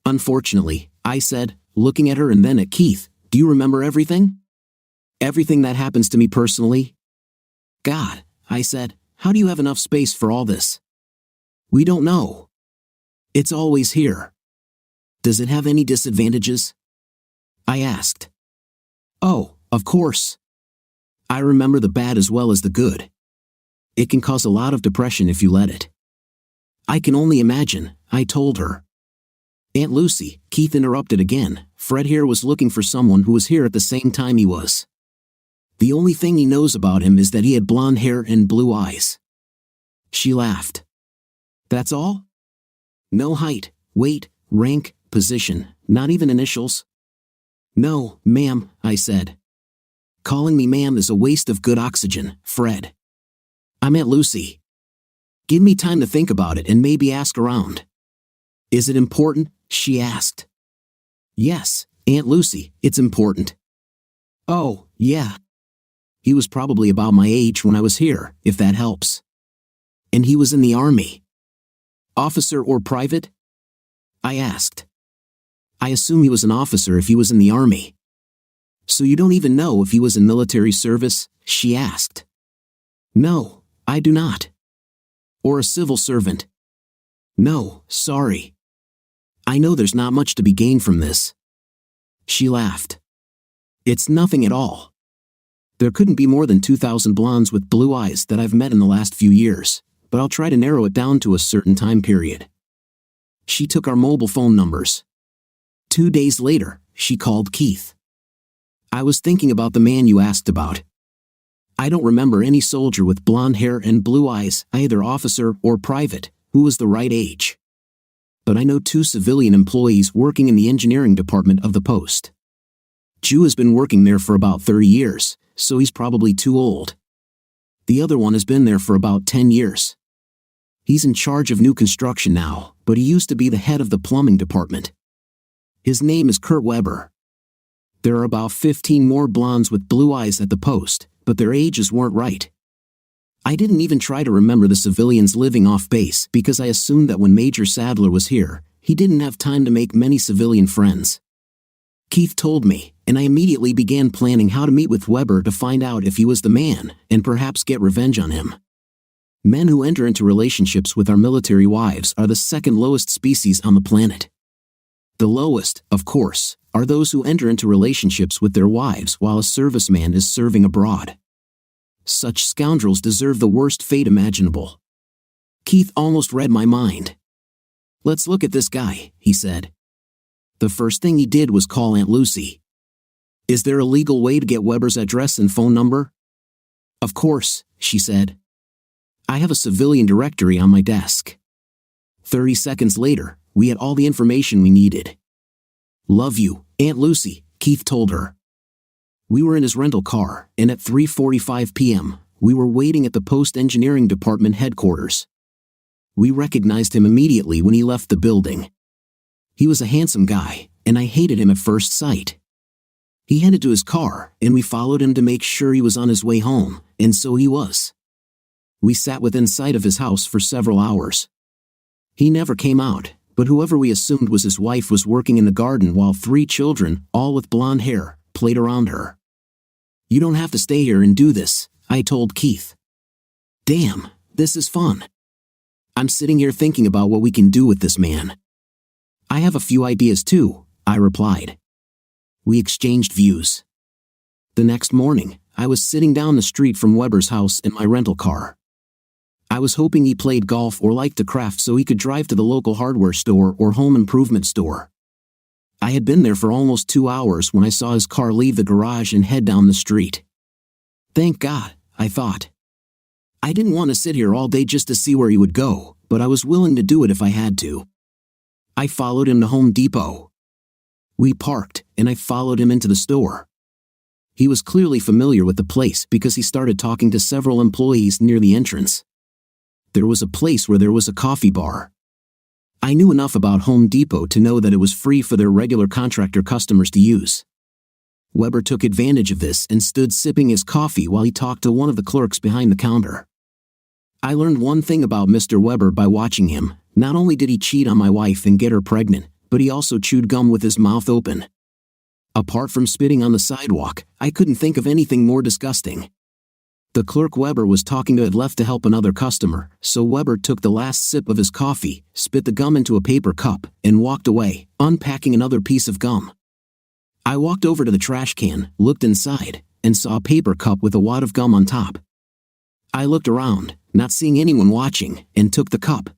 "Unfortunately," I said, looking at her and then at Keith, "do you remember everything? Everything that happens to me personally?" "God," I said, "how do you have enough space for all this?" "We don't know. It's always here." "Does it have any disadvantages?" I asked. "Oh, of course. I remember the bad as well as the good. It can cause a lot of depression if you let it." "I can only imagine," I told her. "Aunt Lucy," Keith interrupted again, "Fred here was looking for someone who was here at the same time he was. The only thing he knows about him is that he had blonde hair and blue eyes." She laughed. "That's all? No height, weight, rank, position, not even initials?" "No, ma'am," I said. "Calling me ma'am is a waste of good oxygen, Fred. I'm Aunt Lucy. Give me time to think about it and maybe ask around." "Is it important?" she asked. "Yes, Aunt Lucy, it's important." "Oh, yeah. He was probably about my age when I was here, if that helps." "And he was in the Army? Officer or private?" I asked. "I assume he was an officer if he was in the Army." "So you don't even know if he was in military service?" she asked. "No, I do not." "Or a civil servant?" "No, sorry. I know there's not much to be gained from this." She laughed. "It's nothing at all. There couldn't be more than 2,000 blondes with blue eyes that I've met in the last few years, but I'll try to narrow it down to a certain time period." She took our mobile phone numbers. 2 days later, she called Keith. "I was thinking about the man you asked about. I don't remember any soldier with blonde hair and blue eyes, either officer or private, who was the right age. But I know 2 civilian employees working in the engineering department of the post. Jew has been working there for about 30 years, so he's probably too old. The other one has been there for about 10 years. He's in charge of new construction now, but he used to be the head of the plumbing department. His name is Kurt Weber. There are about 15 more blondes with blue eyes at the post, but their ages weren't right. I didn't even try to remember the civilians living off base because I assumed that when Major Sadler was here, he didn't have time to make many civilian friends. Keith told me, and I immediately began planning how to meet with Weber to find out if he was the man, and perhaps get revenge on him. Men who enter into relationships with our military wives are the second lowest species on the planet. The lowest, of course, are those who enter into relationships with their wives while a serviceman is serving abroad. Such scoundrels deserve the worst fate imaginable. Keith almost read my mind. "Let's look at this guy," he said. The first thing he did was call Aunt Lucy. "Is there a legal way to get Weber's address and phone number?" "Of course," she said. "I have a civilian directory on my desk." 30 seconds later, we had all the information we needed. "Love you, Aunt Lucy," Keith told her. We were in his rental car, and at 3:45 p.m., we were waiting at the Post Engineering Department headquarters. We recognized him immediately when he left the building. He was a handsome guy, and I hated him at first sight. He headed to his car, and we followed him to make sure he was on his way home, and so he was. We sat within sight of his house for several hours. He never came out, but whoever we assumed was his wife was working in the garden while 3 children, all with blonde hair, played around her. "You don't have to stay here and do this," I told Keith. "Damn, this is fun. I'm sitting here thinking about what we can do with this man." "I have a few ideas too," I replied. We exchanged views. The next morning, I was sitting down the street from Weber's house in my rental car. I was hoping he played golf or liked to craft so he could drive to the local hardware store or home improvement store. I had been there for almost 2 hours when I saw his car leave the garage and head down the street. Thank God, I thought. I didn't want to sit here all day just to see where he would go, but I was willing to do it if I had to. I followed him to Home Depot. We parked, and I followed him into the store. He was clearly familiar with the place because he started talking to several employees near the entrance. There was a place where there was a coffee bar. I knew enough about Home Depot to know that it was free for their regular contractor customers to use. Weber took advantage of this and stood sipping his coffee while he talked to one of the clerks behind the counter. I learned one thing about Mr. Weber by watching him. Not only did he cheat on my wife and get her pregnant, but he also chewed gum with his mouth open. Apart from spitting on the sidewalk, I couldn't think of anything more disgusting. The clerk Weber was talking to had left to help another customer, so Weber took the last sip of his coffee, spit the gum into a paper cup, and walked away, unpacking another piece of gum. I walked over to the trash can, looked inside, and saw a paper cup with a wad of gum on top. I looked around, not seeing anyone watching, and took the cup.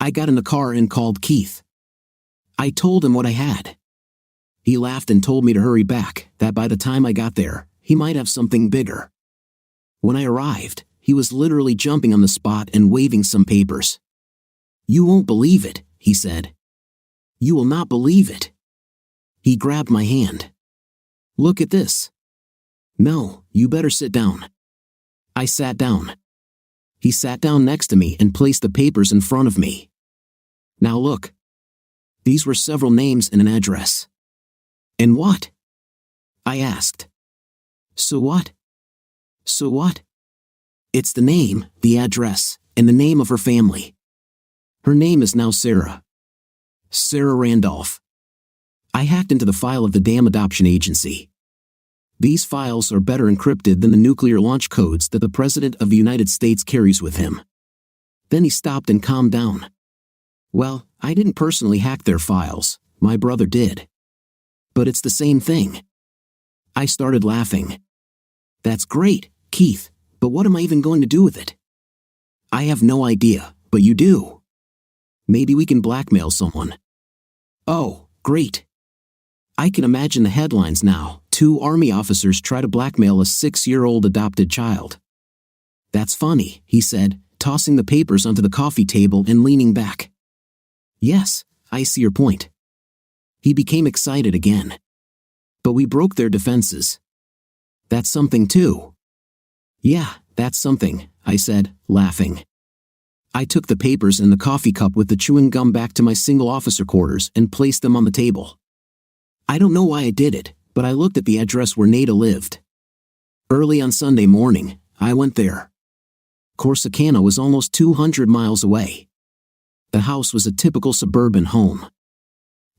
I got in the car and called Keith. I told him what I had. He laughed and told me to hurry back, that by the time I got there, he might have something bigger. When I arrived, he was literally jumping on the spot and waving some papers. "You won't believe it," he said. "You will not believe it." He grabbed my hand. "Look at this." "No, you better sit down." I sat down. He sat down next to me and placed the papers in front of me. "Now look." These were several names and an address. "And what?" I asked. "So what?" "So what?" "It's the name, the address, and the name of her family. Her name is now Sarah. Sarah Randolph." I hacked into the file of the damn adoption agency. These files are better encrypted than the nuclear launch codes that the President of the United States carries with him. Then he stopped and calmed down. "Well, I didn't personally hack their files, my brother did. But it's the same thing." I started laughing. "That's great, Keith, but what am I even going to do with it?" "I have no idea, but you do. Maybe we can blackmail someone." "Oh, great. I can imagine the headlines now. 2 Army officers try to blackmail a 6-year-old adopted child." "That's funny," he said, tossing the papers onto the coffee table and leaning back. "Yes, I see your point." He became excited again. But we broke their defenses. That's something too. Yeah, that's something, I said, laughing. I took the papers and the coffee cup with the chewing gum back to my single officer quarters and placed them on the table. I don't know why I did it, but I looked at the address where Nada lived. Early on Sunday morning, I went there. Corsicana was almost 200 miles away. The house was a typical suburban home.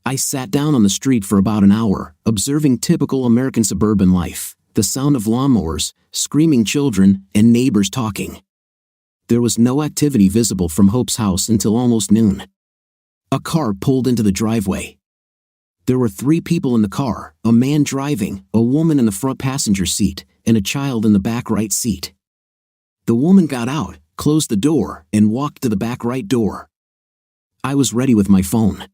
I sat down on the street for about an hour, observing typical American suburban life, the sound of lawnmowers, screaming children, and neighbors talking. There was no activity visible from Hope's house until almost noon. A car pulled into the driveway. There were 3 people in the car, a man driving, a woman in the front passenger seat, and a child in the back right seat. The woman got out, closed the door, and walked to the back right door. I was ready with my phone.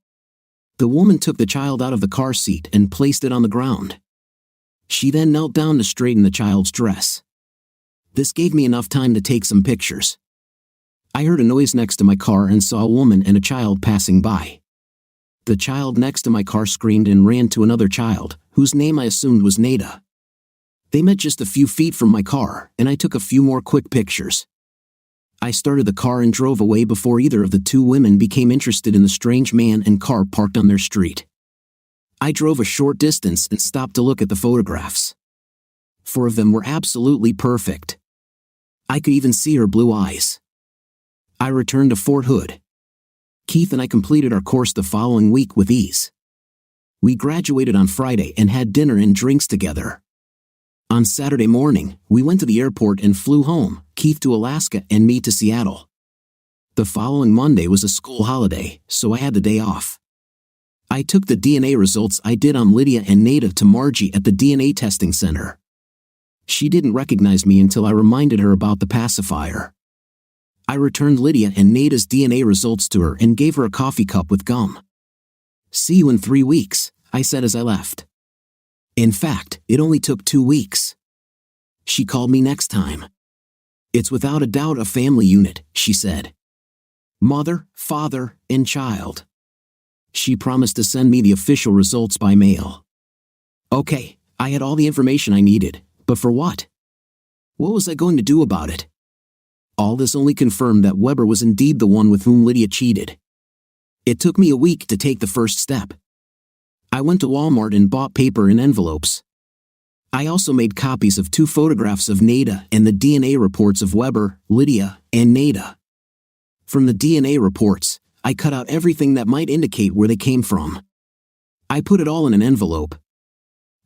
The woman took the child out of the car seat and placed it on the ground. She then knelt down to straighten the child's dress. This gave me enough time to take some pictures. I heard a noise next to my car and saw a woman and a child passing by. The child next to my car screamed and ran to another child, whose name I assumed was Nada. They met just a few feet from my car, and I took a few more quick pictures. I started the car and drove away before either of the 2 women became interested in the strange man and car parked on their street. I drove a short distance and stopped to look at the photographs. 4 of them were absolutely perfect. I could even see her blue eyes. I returned to Fort Hood. Keith and I completed our course the following week with ease. We graduated on Friday and had dinner and drinks together. On Saturday morning, we went to the airport and flew home, Keith to Alaska and me to Seattle. The following Monday was a school holiday, so I had the day off. I took the DNA results I did on Lydia and Nada to Margie at the DNA testing center. She didn't recognize me until I reminded her about the pacifier. I returned Lydia and Nada's DNA results to her and gave her a coffee cup with gum. See you in 3 weeks, I said as I left. In fact, it only took 2 weeks. She called me next time. It's without a doubt a family unit, she said. Mother, father, and child. She promised to send me the official results by mail. Okay, I had all the information I needed, but for what? What was I going to do about it? All this only confirmed that Weber was indeed the one with whom Lydia cheated. It took me a week to take the first step. I went to Walmart and bought paper and envelopes. I also made copies of 2 photographs of Nada and the DNA reports of Weber, Lydia, and Nada. From the DNA reports, I cut out everything that might indicate where they came from. I put it all in an envelope.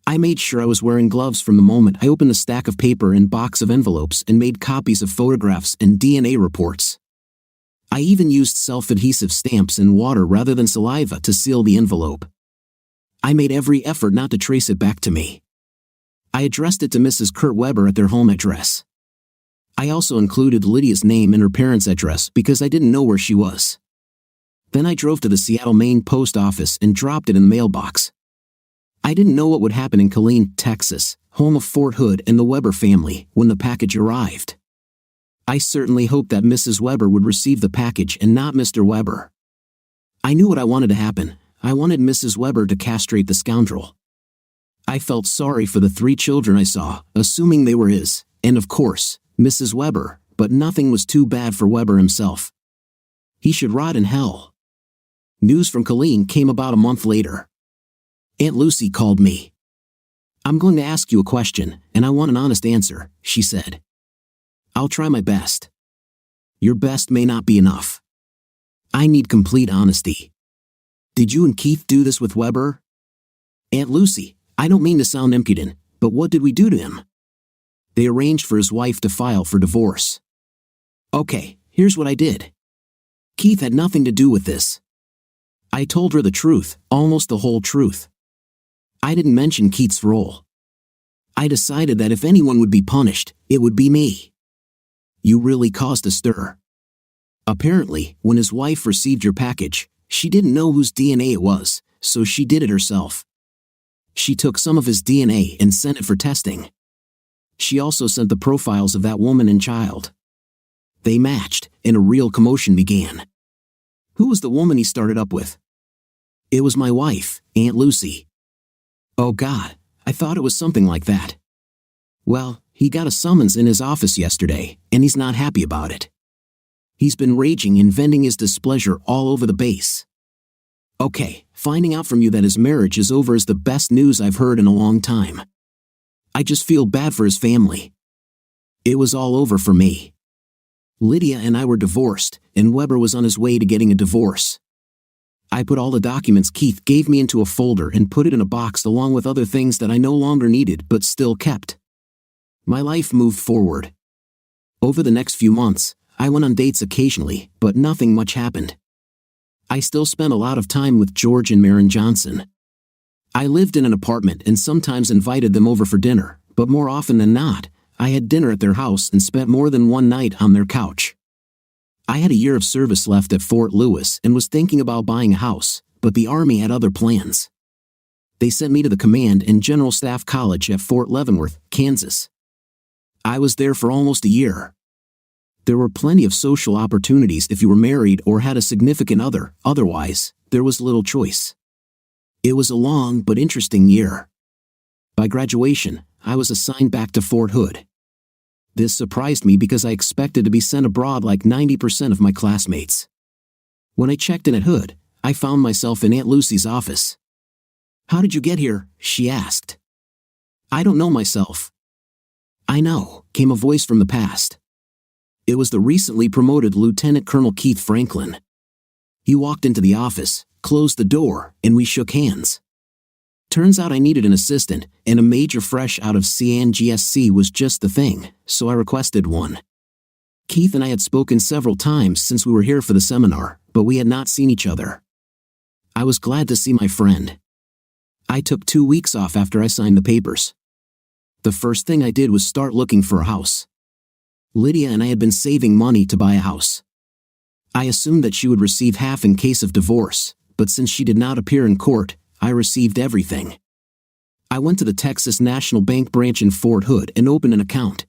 I made sure I was wearing gloves from the moment I opened the stack of paper and box of envelopes and made copies of photographs and DNA reports. I even used self-adhesive stamps and water rather than saliva to seal the envelope. I made every effort not to trace it back to me. I addressed it to Mrs. Kurt Weber at their home address. I also included Lydia's name and her parents' address because I didn't know where she was. Then I drove to the Seattle Main post office and dropped it in the mailbox. I didn't know what would happen in Killeen, Texas, home of Fort Hood and the Weber family, when the package arrived. I certainly hoped that Mrs. Weber would receive the package and not Mr. Weber. I knew what I wanted to happen. I wanted Mrs. Weber to castrate the scoundrel. I felt sorry for the 3 children I saw, assuming they were his, and of course, Mrs. Weber, but nothing was too bad for Weber himself. He should rot in hell. News from Killeen came about a month later. Aunt Lucy called me. I'm going to ask you a question, and I want an honest answer, she said. I'll try my best. Your best may not be enough. I need complete honesty. Did you and Keith do this with Weber? Aunt Lucy, I don't mean to sound impudent, but what did we do to him? They arranged for his wife to file for divorce. Okay, here's what I did. Keith had nothing to do with this. I told her the truth, almost the whole truth. I didn't mention Keith's role. I decided that if anyone would be punished, it would be me. You really caused a stir. Apparently, when his wife received your package, she didn't know whose DNA it was, so she did it herself. She took some of his DNA and sent it for testing. She also sent the profiles of that woman and child. They matched, and a real commotion began. Who was the woman he started up with? It was my wife, Aunt Lucy. Oh God, I thought it was something like that. Well, he got a summons in his office yesterday, and he's not happy about it. He's been raging and venting his displeasure all over the base. Okay, finding out from you that his marriage is over is the best news I've heard in a long time. I just feel bad for his family. It was all over for me. Lydia and I were divorced, and Weber was on his way to getting a divorce. I put all the documents Keith gave me into a folder and put it in a box along with other things that I no longer needed but still kept. My life moved forward. Over the next few months, I went on dates occasionally, but nothing much happened. I still spent a lot of time with George and Maren Johnson. I lived in an apartment and sometimes invited them over for dinner, but more often than not, I had dinner at their house and spent more than one night on their couch. I had a year of service left at Fort Lewis and was thinking about buying a house, but the Army had other plans. They sent me to the Command and General Staff College at Fort Leavenworth, Kansas. I was there for almost a year. There were plenty of social opportunities if you were married or had a significant other, otherwise, there was little choice. It was a long but interesting year. By graduation, I was assigned back to Fort Hood. This surprised me because I expected to be sent abroad like 90% of my classmates. When I checked in at Hood, I found myself in Aunt Lucy's office. "How did you get here?" she asked. "I don't know myself." "I know," came a voice from the past. It was the recently promoted Lieutenant Colonel Keith Franklin. He walked into the office, closed the door, and we shook hands. Turns out I needed an assistant, and a major fresh out of CNGSC was just the thing, so I requested one. Keith and I had spoken several times since we were here for the seminar, but we had not seen each other. I was glad to see my friend. I took 2 weeks off after I signed the papers. The first thing I did was start looking for a house. Lydia and I had been saving money to buy a house. I assumed that she would receive half in case of divorce, but since she did not appear in court, I received everything. I went to the Texas National Bank branch in Fort Hood and opened an account.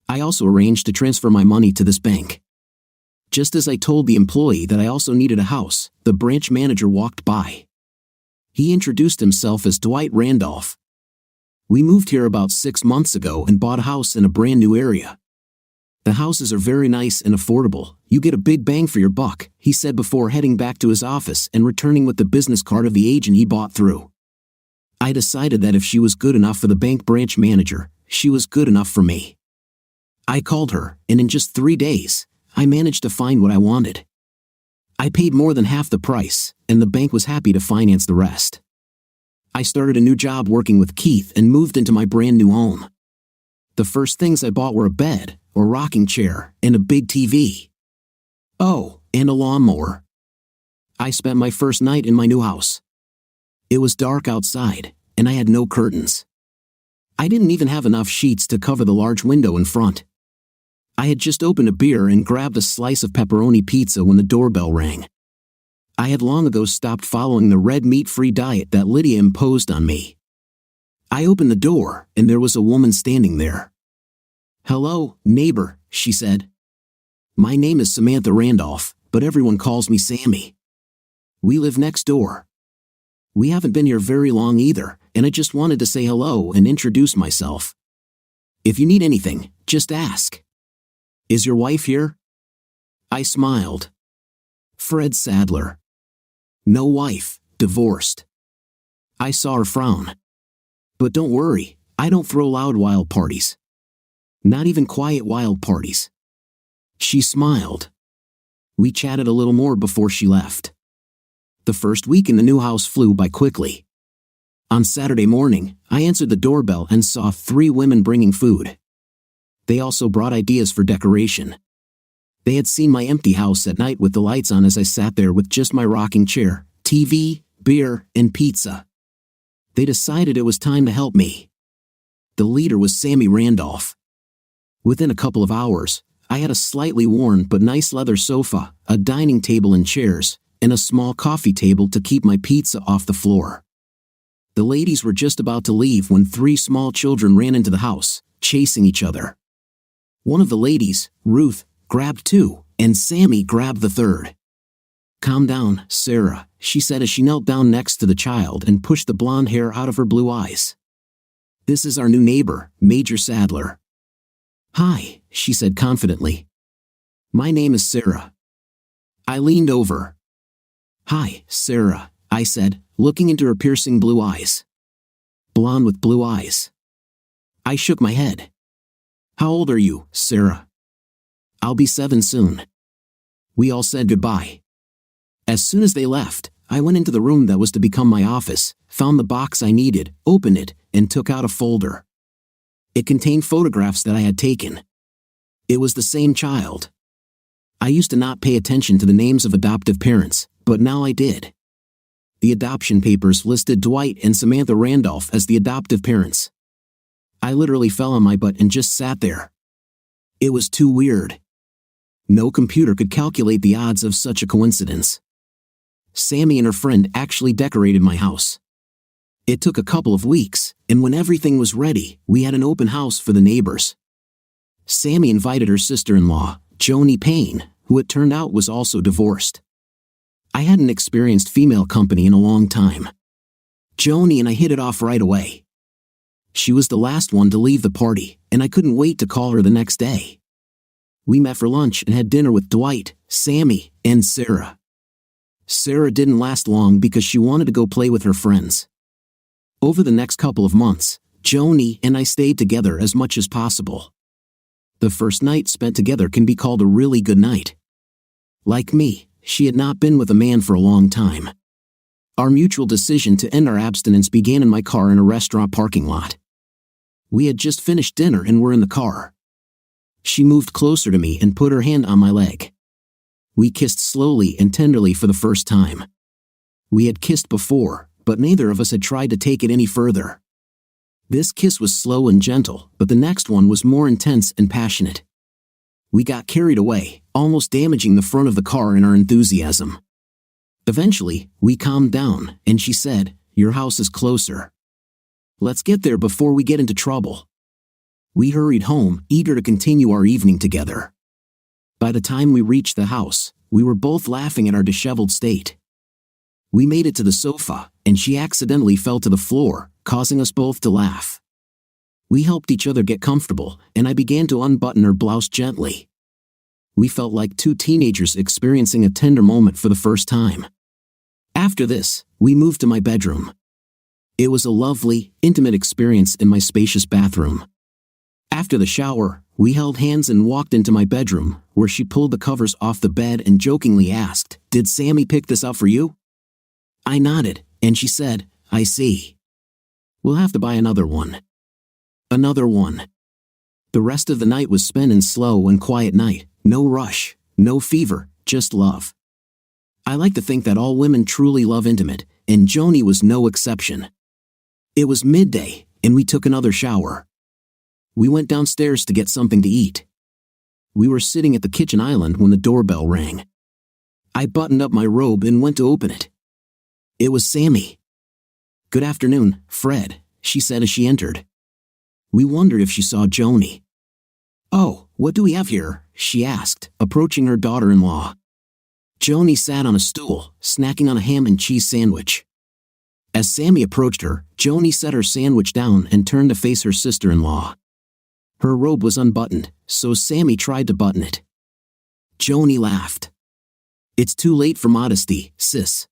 I also arranged to transfer my money to this bank. Just as I told the employee that I also needed a house, the branch manager walked by. He introduced himself as Dwight Randolph. "We moved here about 6 months ago and bought a house in a brand new area. The houses are very nice and affordable. You get a big bang for your buck," he said before heading back to his office and returning with the business card of the agent he bought through. I decided that if she was good enough for the bank branch manager, she was good enough for me. I called her, and in just 3 days, I managed to find what I wanted. I paid more than half the price, and the bank was happy to finance the rest. I started a new job working with Keith and moved into my brand new home. The first things I bought were a bed, a rocking chair, and a big TV. Oh, and a lawnmower. I spent my first night in my new house. It was dark outside, and I had no curtains. I didn't even have enough sheets to cover the large window in front. I had just opened a beer and grabbed a slice of pepperoni pizza when the doorbell rang. I had long ago stopped following the red meat-free diet that Lydia imposed on me. I opened the door, and there was a woman standing there. "Hello, neighbor," she said. "My name is Samantha Randolph, but everyone calls me Sammy. We live next door. We haven't been here very long either, and I just wanted to say hello and introduce myself. If you need anything, just ask. Is your wife here?" I smiled. Fred Sadler. No wife, divorced. I saw her frown. "But don't worry, I don't throw loud wild parties. Not even quiet wild parties." She smiled. We chatted a little more before she left. The first week in the new house flew by quickly. On Saturday morning, I answered the doorbell and saw 3 women bringing food. They also brought ideas for decoration. They had seen my empty house at night with the lights on as I sat there with just my rocking chair, TV, beer, and pizza. They decided it was time to help me. The leader was Sammy Randolph. Within a couple of hours, I had a slightly worn but nice leather sofa, a dining table and chairs, and a small coffee table to keep my pizza off the floor. The ladies were just about to leave when 3 small children ran into the house, chasing each other. One of the ladies, Ruth, grabbed 2, and Sammy grabbed the 3rd. "Calm down, Sarah," she said as she knelt down next to the child and pushed the blonde hair out of her blue eyes. This is our new neighbor, Major Sadler." "Hi," she said confidently. "My name is Sarah." I leaned over. "Hi, Sarah," I said, looking into her piercing blue eyes. "Blonde with blue eyes." I shook my head. "How old are you, Sarah?" "I'll be 7 soon." We all said goodbye. As soon as they left, I went into the room that was to become my office, found the box I needed, opened it, and took out a folder. It contained photographs that I had taken. It was the same child. I used to not pay attention to the names of adoptive parents, but now I did. The adoption papers listed Dwight and Samantha Randolph as the adoptive parents. I literally fell on my butt and just sat there. It was too weird. No computer could calculate the odds of such a coincidence. Sammy and her friend actually decorated my house. It took a couple of weeks, and when everything was ready, we had an open house for the neighbors. Sammy invited her sister-in-law, Joni Payne, who it turned out was also divorced. I hadn't experienced female company in a long time. Joni and I hit it off right away. She was the last one to leave the party, and I couldn't wait to call her the next day. We met for lunch and had dinner with Dwight, Sammy, and Sarah. Sarah didn't last long because she wanted to go play with her friends. Over the next couple of months, Joni and I stayed together as much as possible. The first night spent together can be called a really good night. Like me, she had not been with a man for a long time. Our mutual decision to end our abstinence began in my car in a restaurant parking lot. We had just finished dinner and were in the car. She moved closer to me and put her hand on my leg. We kissed slowly and tenderly for the first time. We had kissed before, but neither of us had tried to take it any further. This kiss was slow and gentle, but the next one was more intense and passionate. We got carried away, almost damaging the front of the car in our enthusiasm. Eventually, we calmed down, and she said, "Your house is closer. Let's get there before we get into trouble." We hurried home, eager to continue our evening together. By the time we reached the house, we were both laughing at our disheveled state. We made it to the sofa, and she accidentally fell to the floor, causing us both to laugh. We helped each other get comfortable, and I began to unbutton her blouse gently. We felt like two teenagers experiencing a tender moment for the first time. After this, we moved to my bedroom. It was a lovely, intimate experience in my spacious bathroom. After the shower, we held hands and walked into my bedroom, where she pulled the covers off the bed and jokingly asked, "Did Sammy pick this up for you?" I nodded, and she said, "I see. We'll have to buy another one." Another one. The rest of the night was spent in slow and quiet night, no rush, no fever, just love. I like to think that all women truly love intimate, and Joni was no exception. It was midday, and we took another shower. We went downstairs to get something to eat. We were sitting at the kitchen island when the doorbell rang. I buttoned up my robe and went to open it. It was Sammy. "Good afternoon, Fred," she said as she entered. We wondered if she saw Joni. "Oh, what do we have here?" she asked, approaching her daughter-in-law. Joni sat on a stool, snacking on a ham and cheese sandwich. As Sammy approached her, Joni set her sandwich down and turned to face her sister-in-law. Her robe was unbuttoned, so Sammy tried to button it. Joni laughed. "It's too late for modesty, sis.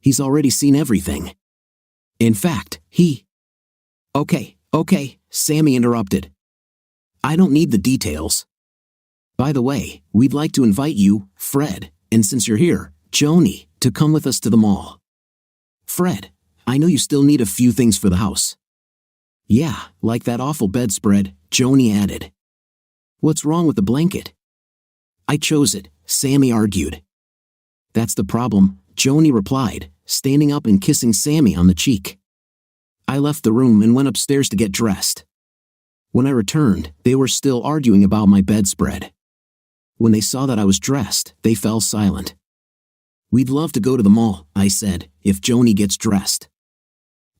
He's already seen everything. In fact, Okay, Sammy interrupted. "I don't need the details. By the way, we'd like to invite you, Fred, and since you're here, Joni, to come with us to the mall. Fred, I know you still need a few things for the house." "Yeah, like that awful bedspread," Joni added. "What's wrong with the blanket?" "I chose it," Sammy argued. "That's the problem," Joni replied, standing up and kissing Sammy on the cheek. I left the room and went upstairs to get dressed. When I returned, they were still arguing about my bedspread. When they saw that I was dressed, they fell silent. "We'd love to go to the mall," I said, "if Joni gets dressed."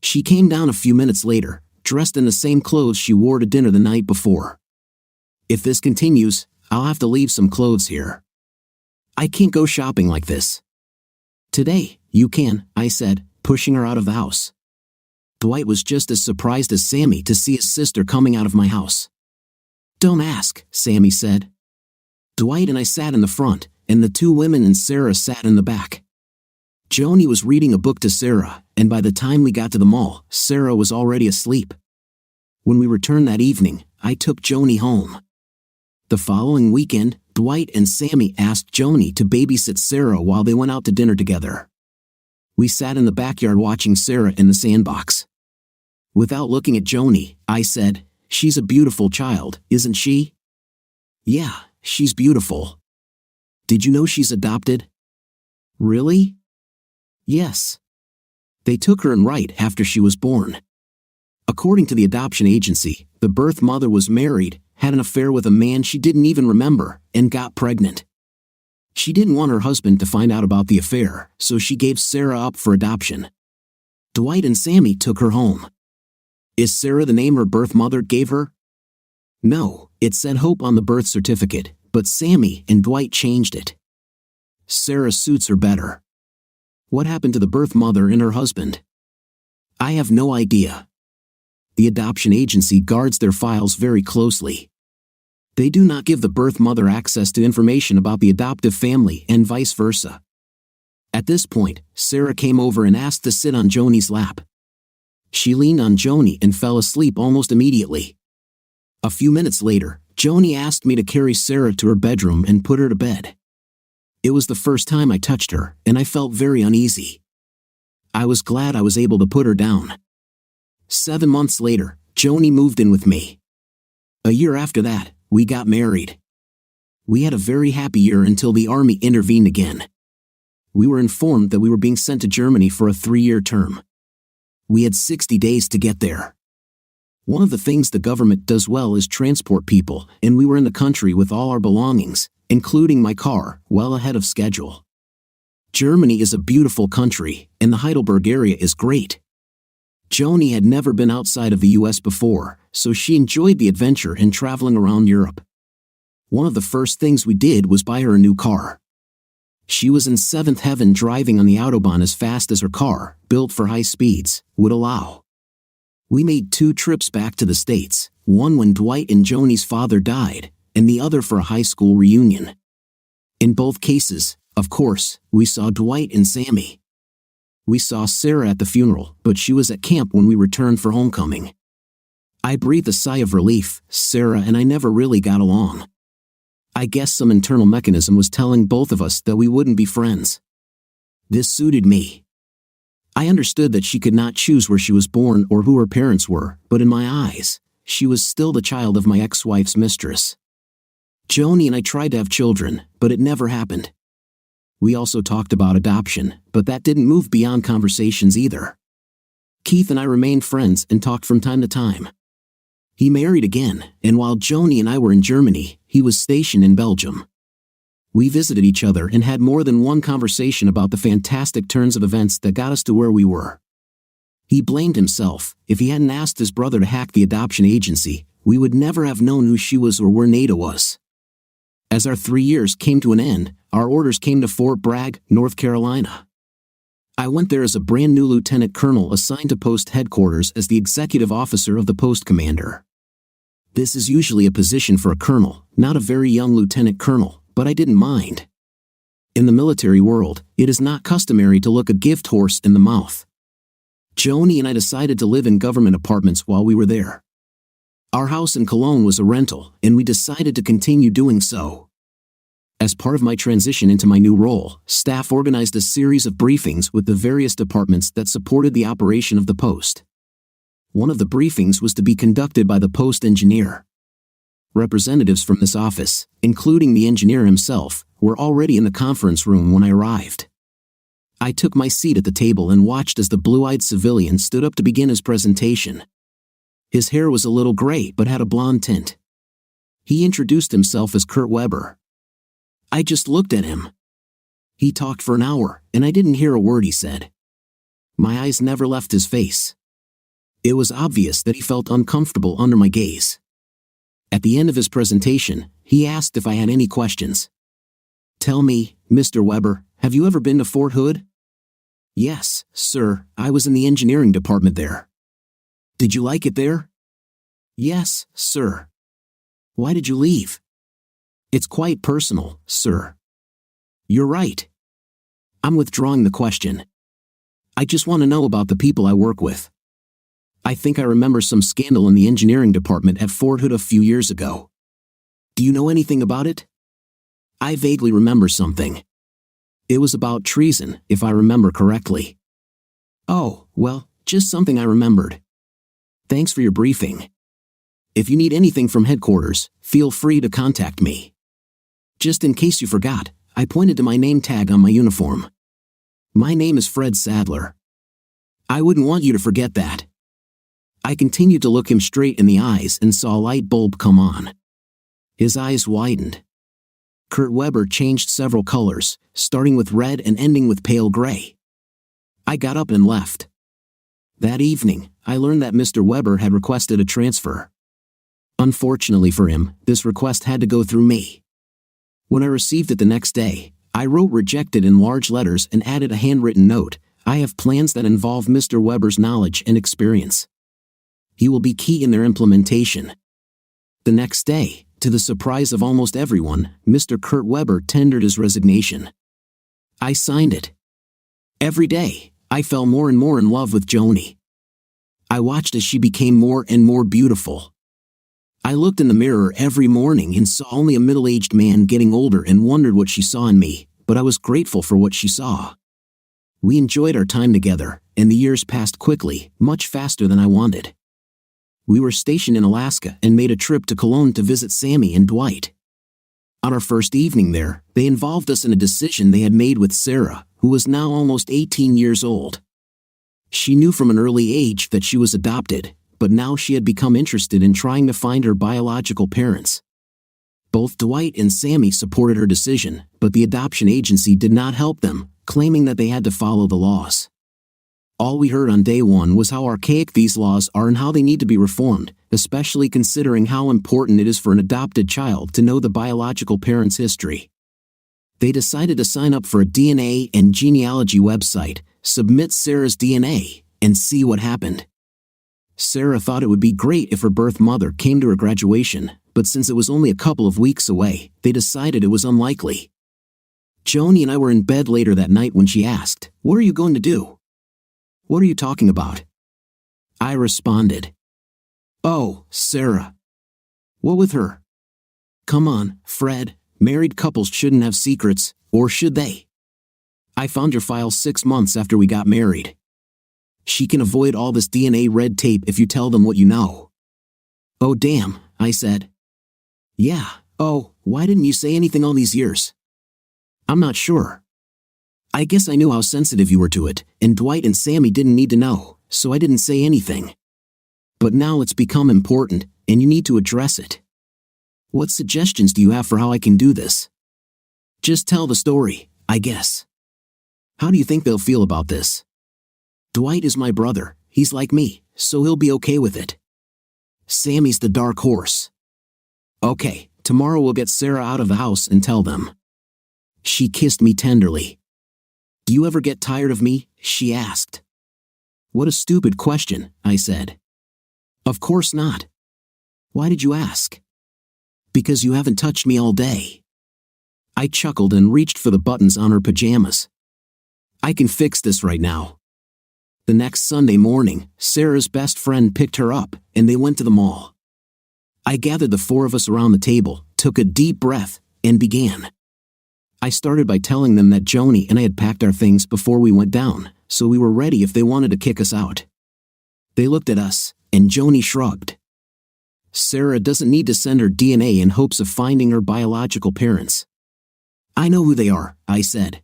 She came down a few minutes later, dressed in the same clothes she wore to dinner the night before. "If this continues, I'll have to leave some clothes here. I can't go shopping like this." "Today, you can," I said, pushing her out of the house. Dwight was just as surprised as Sammy to see his sister coming out of my house. "Don't ask," Sammy said. Dwight and I sat in the front, and the two women and Sarah sat in the back. Joni was reading a book to Sarah, and by the time we got to the mall, Sarah was already asleep. When we returned that evening, I took Joni home. The following weekend, Dwight and Sammy asked Joni to babysit Sarah while they went out to dinner together. We sat in the backyard watching Sarah in the sandbox. Without looking at Joni, I said, "She's a beautiful child, isn't she?" "Yeah, she's beautiful." "Did you know she's adopted?" "Really?" "Yes. They took her in right after she was born." According to the adoption agency, the birth mother was married, had an affair with a man she didn't even remember, and got pregnant. She didn't want her husband to find out about the affair, so she gave Sarah up for adoption. Dwight and Sammy took her home. Is Sarah the name her birth mother gave her? No, it said Hope on the birth certificate, but Sammy and Dwight changed it. Sarah suits her better. What happened to the birth mother and her husband? I have no idea. The adoption agency guards their files very closely. They do not give the birth mother access to information about the adoptive family and vice versa. At this point, Sarah came over and asked to sit on Joni's lap. She leaned on Joni and fell asleep almost immediately. A few minutes later, Joni asked me to carry Sarah to her bedroom and put her to bed. It was the first time I touched her, and I felt very uneasy. I was glad I was able to put her down. 7 months later, Joni moved in with me. A year after that, we got married. We had a very happy year until the army intervened again. We were informed that we were being sent to Germany for a 3-year term. We had 60 days to get there. One of the things the government does well is transport people, and we were in the country with all our belongings, including my car, well ahead of schedule. Germany is a beautiful country, and the Heidelberg area is great. Joni had never been outside of the US before, so she enjoyed the adventure and traveling around Europe. One of the first things we did was buy her a new car. She was in seventh heaven driving on the Autobahn as fast as her car, built for high speeds, would allow. We made 2 trips back to the States, one when Dwight and Joni's father died, and the other for a high school reunion. In both cases, of course, we saw Dwight and Sammy. We saw Sarah at the funeral, but she was at camp when we returned for homecoming. I breathed a sigh of relief. Sarah and I never really got along. I guess some internal mechanism was telling both of us that we wouldn't be friends. This suited me. I understood that she could not choose where she was born or who her parents were, but in my eyes, she was still the child of my ex-wife's mistress. Joni and I tried to have children, but it never happened. We also talked about adoption, but that didn't move beyond conversations either. Keith and I remained friends and talked from time to time. He married again, and while Joni and I were in Germany, he was stationed in Belgium. We visited each other and had more than one conversation about the fantastic turns of events that got us to where we were. He blamed himself. If he hadn't asked his brother to hack the adoption agency, we would never have known who she was or where Nada was. As our 3 years came to an end, our orders came to Fort Bragg, North Carolina. I went there as a brand new lieutenant colonel assigned to post headquarters as the executive officer of the post commander. This is usually a position for a colonel, not a very young lieutenant colonel, but I didn't mind. In the military world, it is not customary to look a gift horse in the mouth. Joni and I decided to live in government apartments while we were there. Our house in Cologne was a rental, and we decided to continue doing so. As part of my transition into my new role, staff organized a series of briefings with the various departments that supported the operation of the post. One of the briefings was to be conducted by the post engineer. Representatives from this office, including the engineer himself, were already in the conference room when I arrived. I took my seat at the table and watched as the blue-eyed civilian stood up to begin his presentation. His hair was a little gray but had a blonde tint. He introduced himself as Kurt Weber. I just looked at him. He talked for an hour, and I didn't hear a word he said. My eyes never left his face. It was obvious that he felt uncomfortable under my gaze. At the end of his presentation, he asked if I had any questions. Tell me, Mr. Weber, have you ever been to Fort Hood? Yes, sir, I was in the engineering department there. Did you like it there? Yes, sir. Why did you leave? It's quite personal, sir. You're right. I'm withdrawing the question. I just want to know about the people I work with. I think I remember some scandal in the engineering department at Fort Hood a few years ago. Do you know anything about it? I vaguely remember something. It was about treason, if I remember correctly. Oh, well, just something I remembered. Thanks for your briefing. If you need anything from headquarters, feel free to contact me. Just in case you forgot, I pointed to my name tag on my uniform. My name is Fred Sadler. I wouldn't want you to forget that. I continued to look him straight in the eyes and saw a light bulb come on. His eyes widened. Kurt Weber changed several colors, starting with red and ending with pale gray. I got up and left. That evening, I learned that Mr. Weber had requested a transfer. Unfortunately for him, this request had to go through me. When I received it the next day, I wrote "rejected" in large letters and added a handwritten note. I have plans that involve Mr. Weber's knowledge and experience. He will be key in their implementation. The next day, to the surprise of almost everyone, Mr. Kurt Weber tendered his resignation. I signed it. Every day, I fell more and more in love with Joni. I watched as she became more and more beautiful. I looked in the mirror every morning and saw only a middle-aged man getting older and wondered what she saw in me, but I was grateful for what she saw. We enjoyed our time together, and the years passed quickly, much faster than I wanted. We were stationed in Alaska and made a trip to Cologne to visit Sammy and Dwight. On our first evening there, they involved us in a decision they had made with Sarah, who was now almost 18 years old. She knew from an early age that she was adopted, but now she had become interested in trying to find her biological parents. Both Dwight and Sammy supported her decision, but the adoption agency did not help them, claiming that they had to follow the laws. All we heard on day one was how archaic these laws are and how they need to be reformed, especially considering how important it is for an adopted child to know the biological parent's history. They decided to sign up for a DNA and genealogy website, submit Sarah's DNA, and see what happened. Sarah thought it would be great if her birth mother came to her graduation, but since it was only a couple of weeks away, they decided it was unlikely. Joni and I were in bed later that night when she asked, "What are you going to do?" "What are you talking about?" I responded. "Oh, Sarah." "What with her?" "Come on, Fred, married couples shouldn't have secrets, or should they? I found your file 6 months after we got married. She can avoid all this DNA red tape if you tell them what you know." "Oh damn," I said. "Yeah, oh, why didn't you say anything all these years?" "I'm not sure. I guess I knew how sensitive you were to it, and Dwight and Sammy didn't need to know, so I didn't say anything. But now it's become important, and you need to address it. What suggestions do you have for how I can do this?" "Just tell the story, I guess. How do you think they'll feel about this? Dwight is my brother, he's like me, so he'll be okay with it. Sammy's the dark horse. Okay, tomorrow we'll get Sarah out of the house and tell them." She kissed me tenderly. "Do you ever get tired of me?" she asked. "What a stupid question," I said. "Of course not. Why did you ask?" "Because you haven't touched me all day." I chuckled and reached for the buttons on her pajamas. "I can fix this right now." The next Sunday morning, Sarah's best friend picked her up, and they went to the mall. I gathered the 4 of us around the table, took a deep breath, and began. I started by telling them that Joni and I had packed our things before we went down, so we were ready if they wanted to kick us out. They looked at us, and Joni shrugged. "Sarah doesn't need to send her DNA in hopes of finding her biological parents." "I know who they are," I said.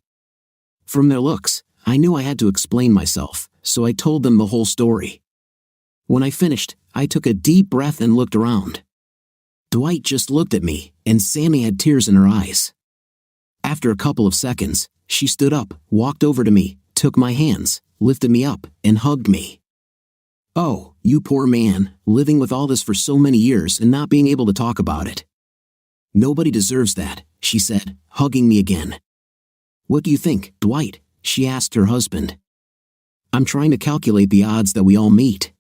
From their looks, I knew I had to explain myself, so I told them the whole story. When I finished, I took a deep breath and looked around. Dwight just looked at me, and Sammy had tears in her eyes. After a couple of seconds, she stood up, walked over to me, took my hands, lifted me up, and hugged me. "Oh, you poor man, living with all this for so many years and not being able to talk about it. Nobody deserves that," she said, hugging me again. "What do you think, Dwight?" she asked her husband. "I'm trying to calculate the odds that we all meet."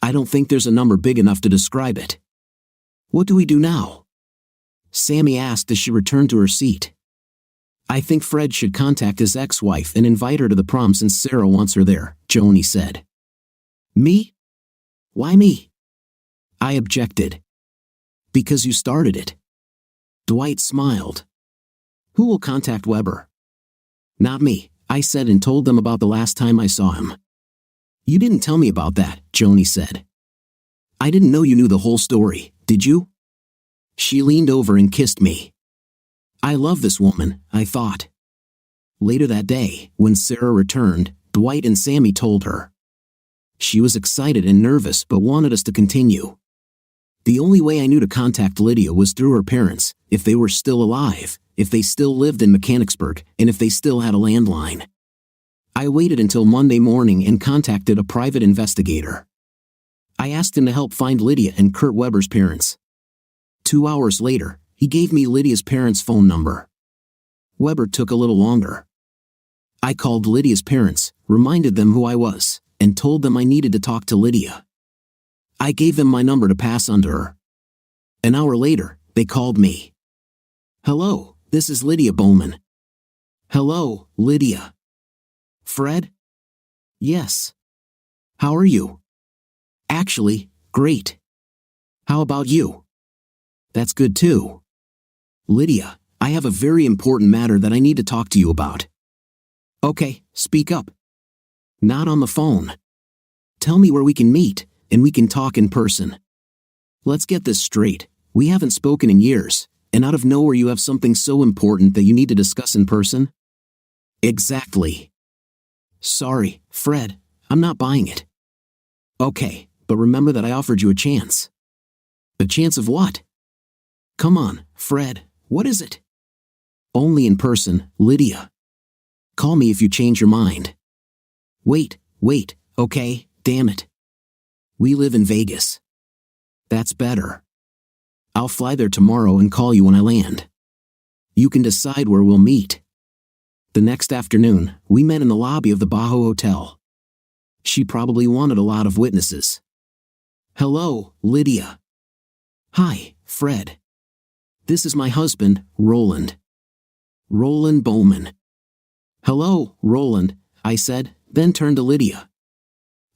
I don't think there's a number big enough to describe it. What do we do now? Sammy asked as she returned to her seat. I think Fred should contact his ex-wife and invite her to the prom since Sarah wants her there, Joni said. Me? Why me? I objected. Because you started it. Dwight smiled. Who will contact Weber? Not me, I said and told them about the last time I saw him. You didn't tell me about that, Joni said. I didn't know you knew the whole story, did you? She leaned over and kissed me. I love this woman, I thought. Later that day, when Sarah returned, Dwight and Sammy told her. She was excited and nervous but wanted us to continue. The only way I knew to contact Lydia was through her parents, if they were still alive, if they still lived in Mechanicsburg, and if they still had a landline. I waited until Monday morning and contacted a private investigator. I asked him to help find Lydia and Kurt Weber's parents. 2 hours later, he gave me Lydia's parents' phone number. Weber took a little longer. I called Lydia's parents, reminded them who I was, and told them I needed to talk to Lydia. I gave them my number to pass on to her. An hour later, they called me. Hello, this is Lydia Bowman. Hello, Lydia. Fred? Yes. How are you? Actually, great. How about you? That's good too. Lydia, I have a very important matter that I need to talk to you about. Okay, speak up. Not on the phone. Tell me where we can meet, and we can talk in person. Let's get this straight, we haven't spoken in years, and out of nowhere you have something so important that you need to discuss in person? Exactly. Sorry, Fred, I'm not buying it. Okay, but remember that I offered you a chance. A chance of what? Come on, Fred, what is it? Only in person, Lydia. Call me if you change your mind. Wait, okay, damn it. We live in Vegas. That's better. I'll fly there tomorrow and call you when I land. You can decide where we'll meet. The next afternoon, we met in the lobby of the Bajo Hotel. She probably wanted a lot of witnesses. Hello, Lydia. Hi, Fred. This is my husband, Roland. Roland Bowman. Hello, Roland, I said, then turned to Lydia.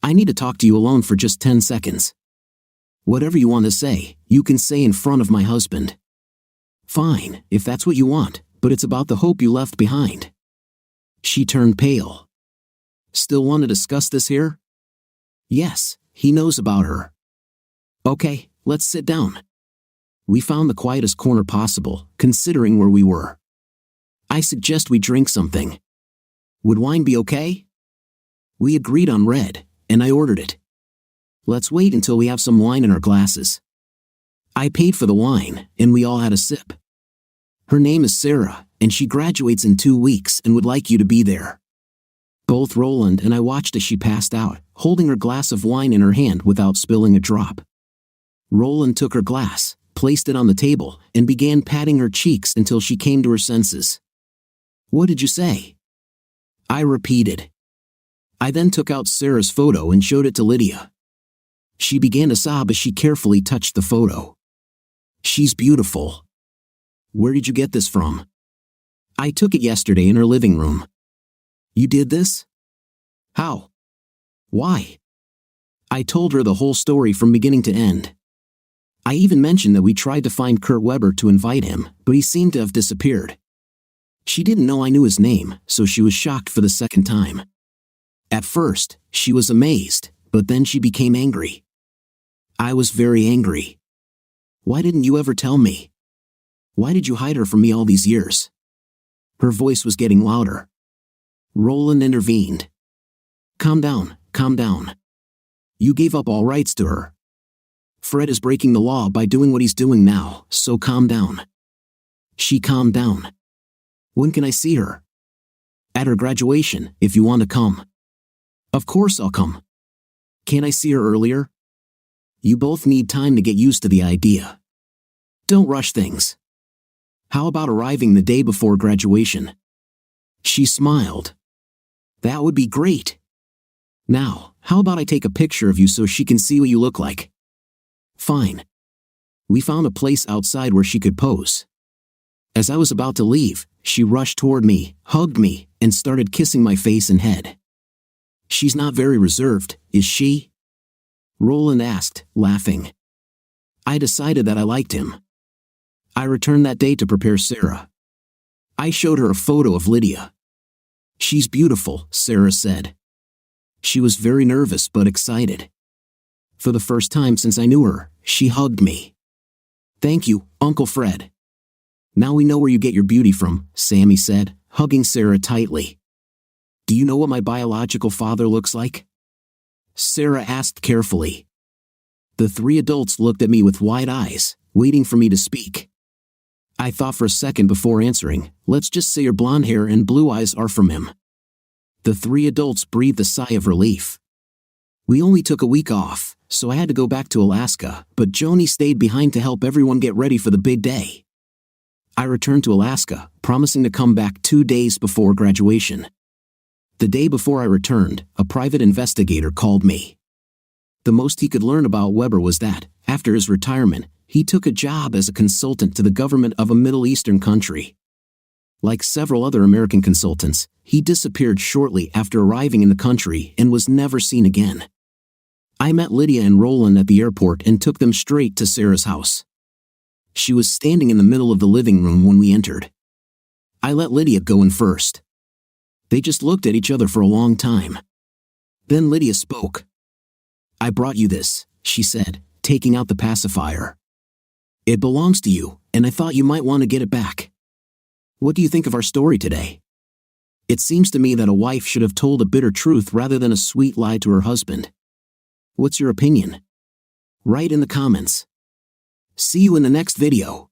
I need to talk to you alone for just 10 seconds. Whatever you want to say, you can say in front of my husband. Fine, if that's what you want, but it's about the hope you left behind. She turned pale. Still want to discuss this here? Yes, he knows about her. Okay, let's sit down. We found the quietest corner possible, considering where we were. I suggest we drink something. Would wine be okay? We agreed on red, and I ordered it. Let's wait until we have some wine in our glasses. I paid for the wine, and we all had a sip. Her name is Sarah, and she graduates in 2 weeks and would like you to be there. Both Roland and I watched as she passed out, holding her glass of wine in her hand without spilling a drop. Roland took her glass, placed it on the table, and began patting her cheeks until she came to her senses. What did you say? I repeated. I then took out Sarah's photo and showed it to Lydia. She began to sob as she carefully touched the photo. She's beautiful. Where did you get this from? I took it yesterday in her living room. You did this? How? Why? I told her the whole story from beginning to end. I even mentioned that we tried to find Kurt Weber to invite him, but he seemed to have disappeared. She didn't know I knew his name, so she was shocked for the second time. At first, she was amazed, but then she became angry. I was very angry. Why didn't you ever tell me? Why did you hide her from me all these years? Her voice was getting louder. Roland intervened. Calm down, calm down. You gave up all rights to her. Fred is breaking the law by doing what he's doing now, so calm down. She calmed down. When can I see her? At her graduation, if you want to come. Of course I'll come. Can't I see her earlier? You both need time to get used to the idea. Don't rush things. How about arriving the day before graduation? She smiled. That would be great. Now, how about I take a picture of you so she can see what you look like? Fine. We found a place outside where she could pose. As I was about to leave, she rushed toward me, hugged me, and started kissing my face and head. She's not very reserved, is she? Roland asked, laughing. I decided that I liked him. I returned that day to prepare Sarah. I showed her a photo of Lydia. She's beautiful, Sarah said. She was very nervous but excited. For the first time since I knew her, she hugged me. Thank you, Uncle Fred. Now we know where you get your beauty from, Sammy said, hugging Sarah tightly. Do you know what my biological father looks like? Sarah asked carefully. The three adults looked at me with wide eyes, waiting for me to speak. I thought for a second before answering. Let's just say your blonde hair and blue eyes are from him. The three adults breathed a sigh of relief. We only took a week off, so I had to go back to Alaska, but Joni stayed behind to help everyone get ready for the big day. I returned to Alaska, promising to come back 2 days before graduation. The day before I returned, a private investigator called me. The most he could learn about Weber was that, after his retirement, he took a job as a consultant to the government of a Middle Eastern country. Like several other American consultants, he disappeared shortly after arriving in the country and was never seen again. I met Lydia and Roland at the airport and took them straight to Sarah's house. She was standing in the middle of the living room when we entered. I let Lydia go in first. They just looked at each other for a long time. Then Lydia spoke. I brought you this, she said, taking out the pacifier. It belongs to you, and I thought you might want to get it back. What do you think of our story today? It seems to me that a wife should have told a bitter truth rather than a sweet lie to her husband. What's your opinion? Write in the comments. See you in the next video.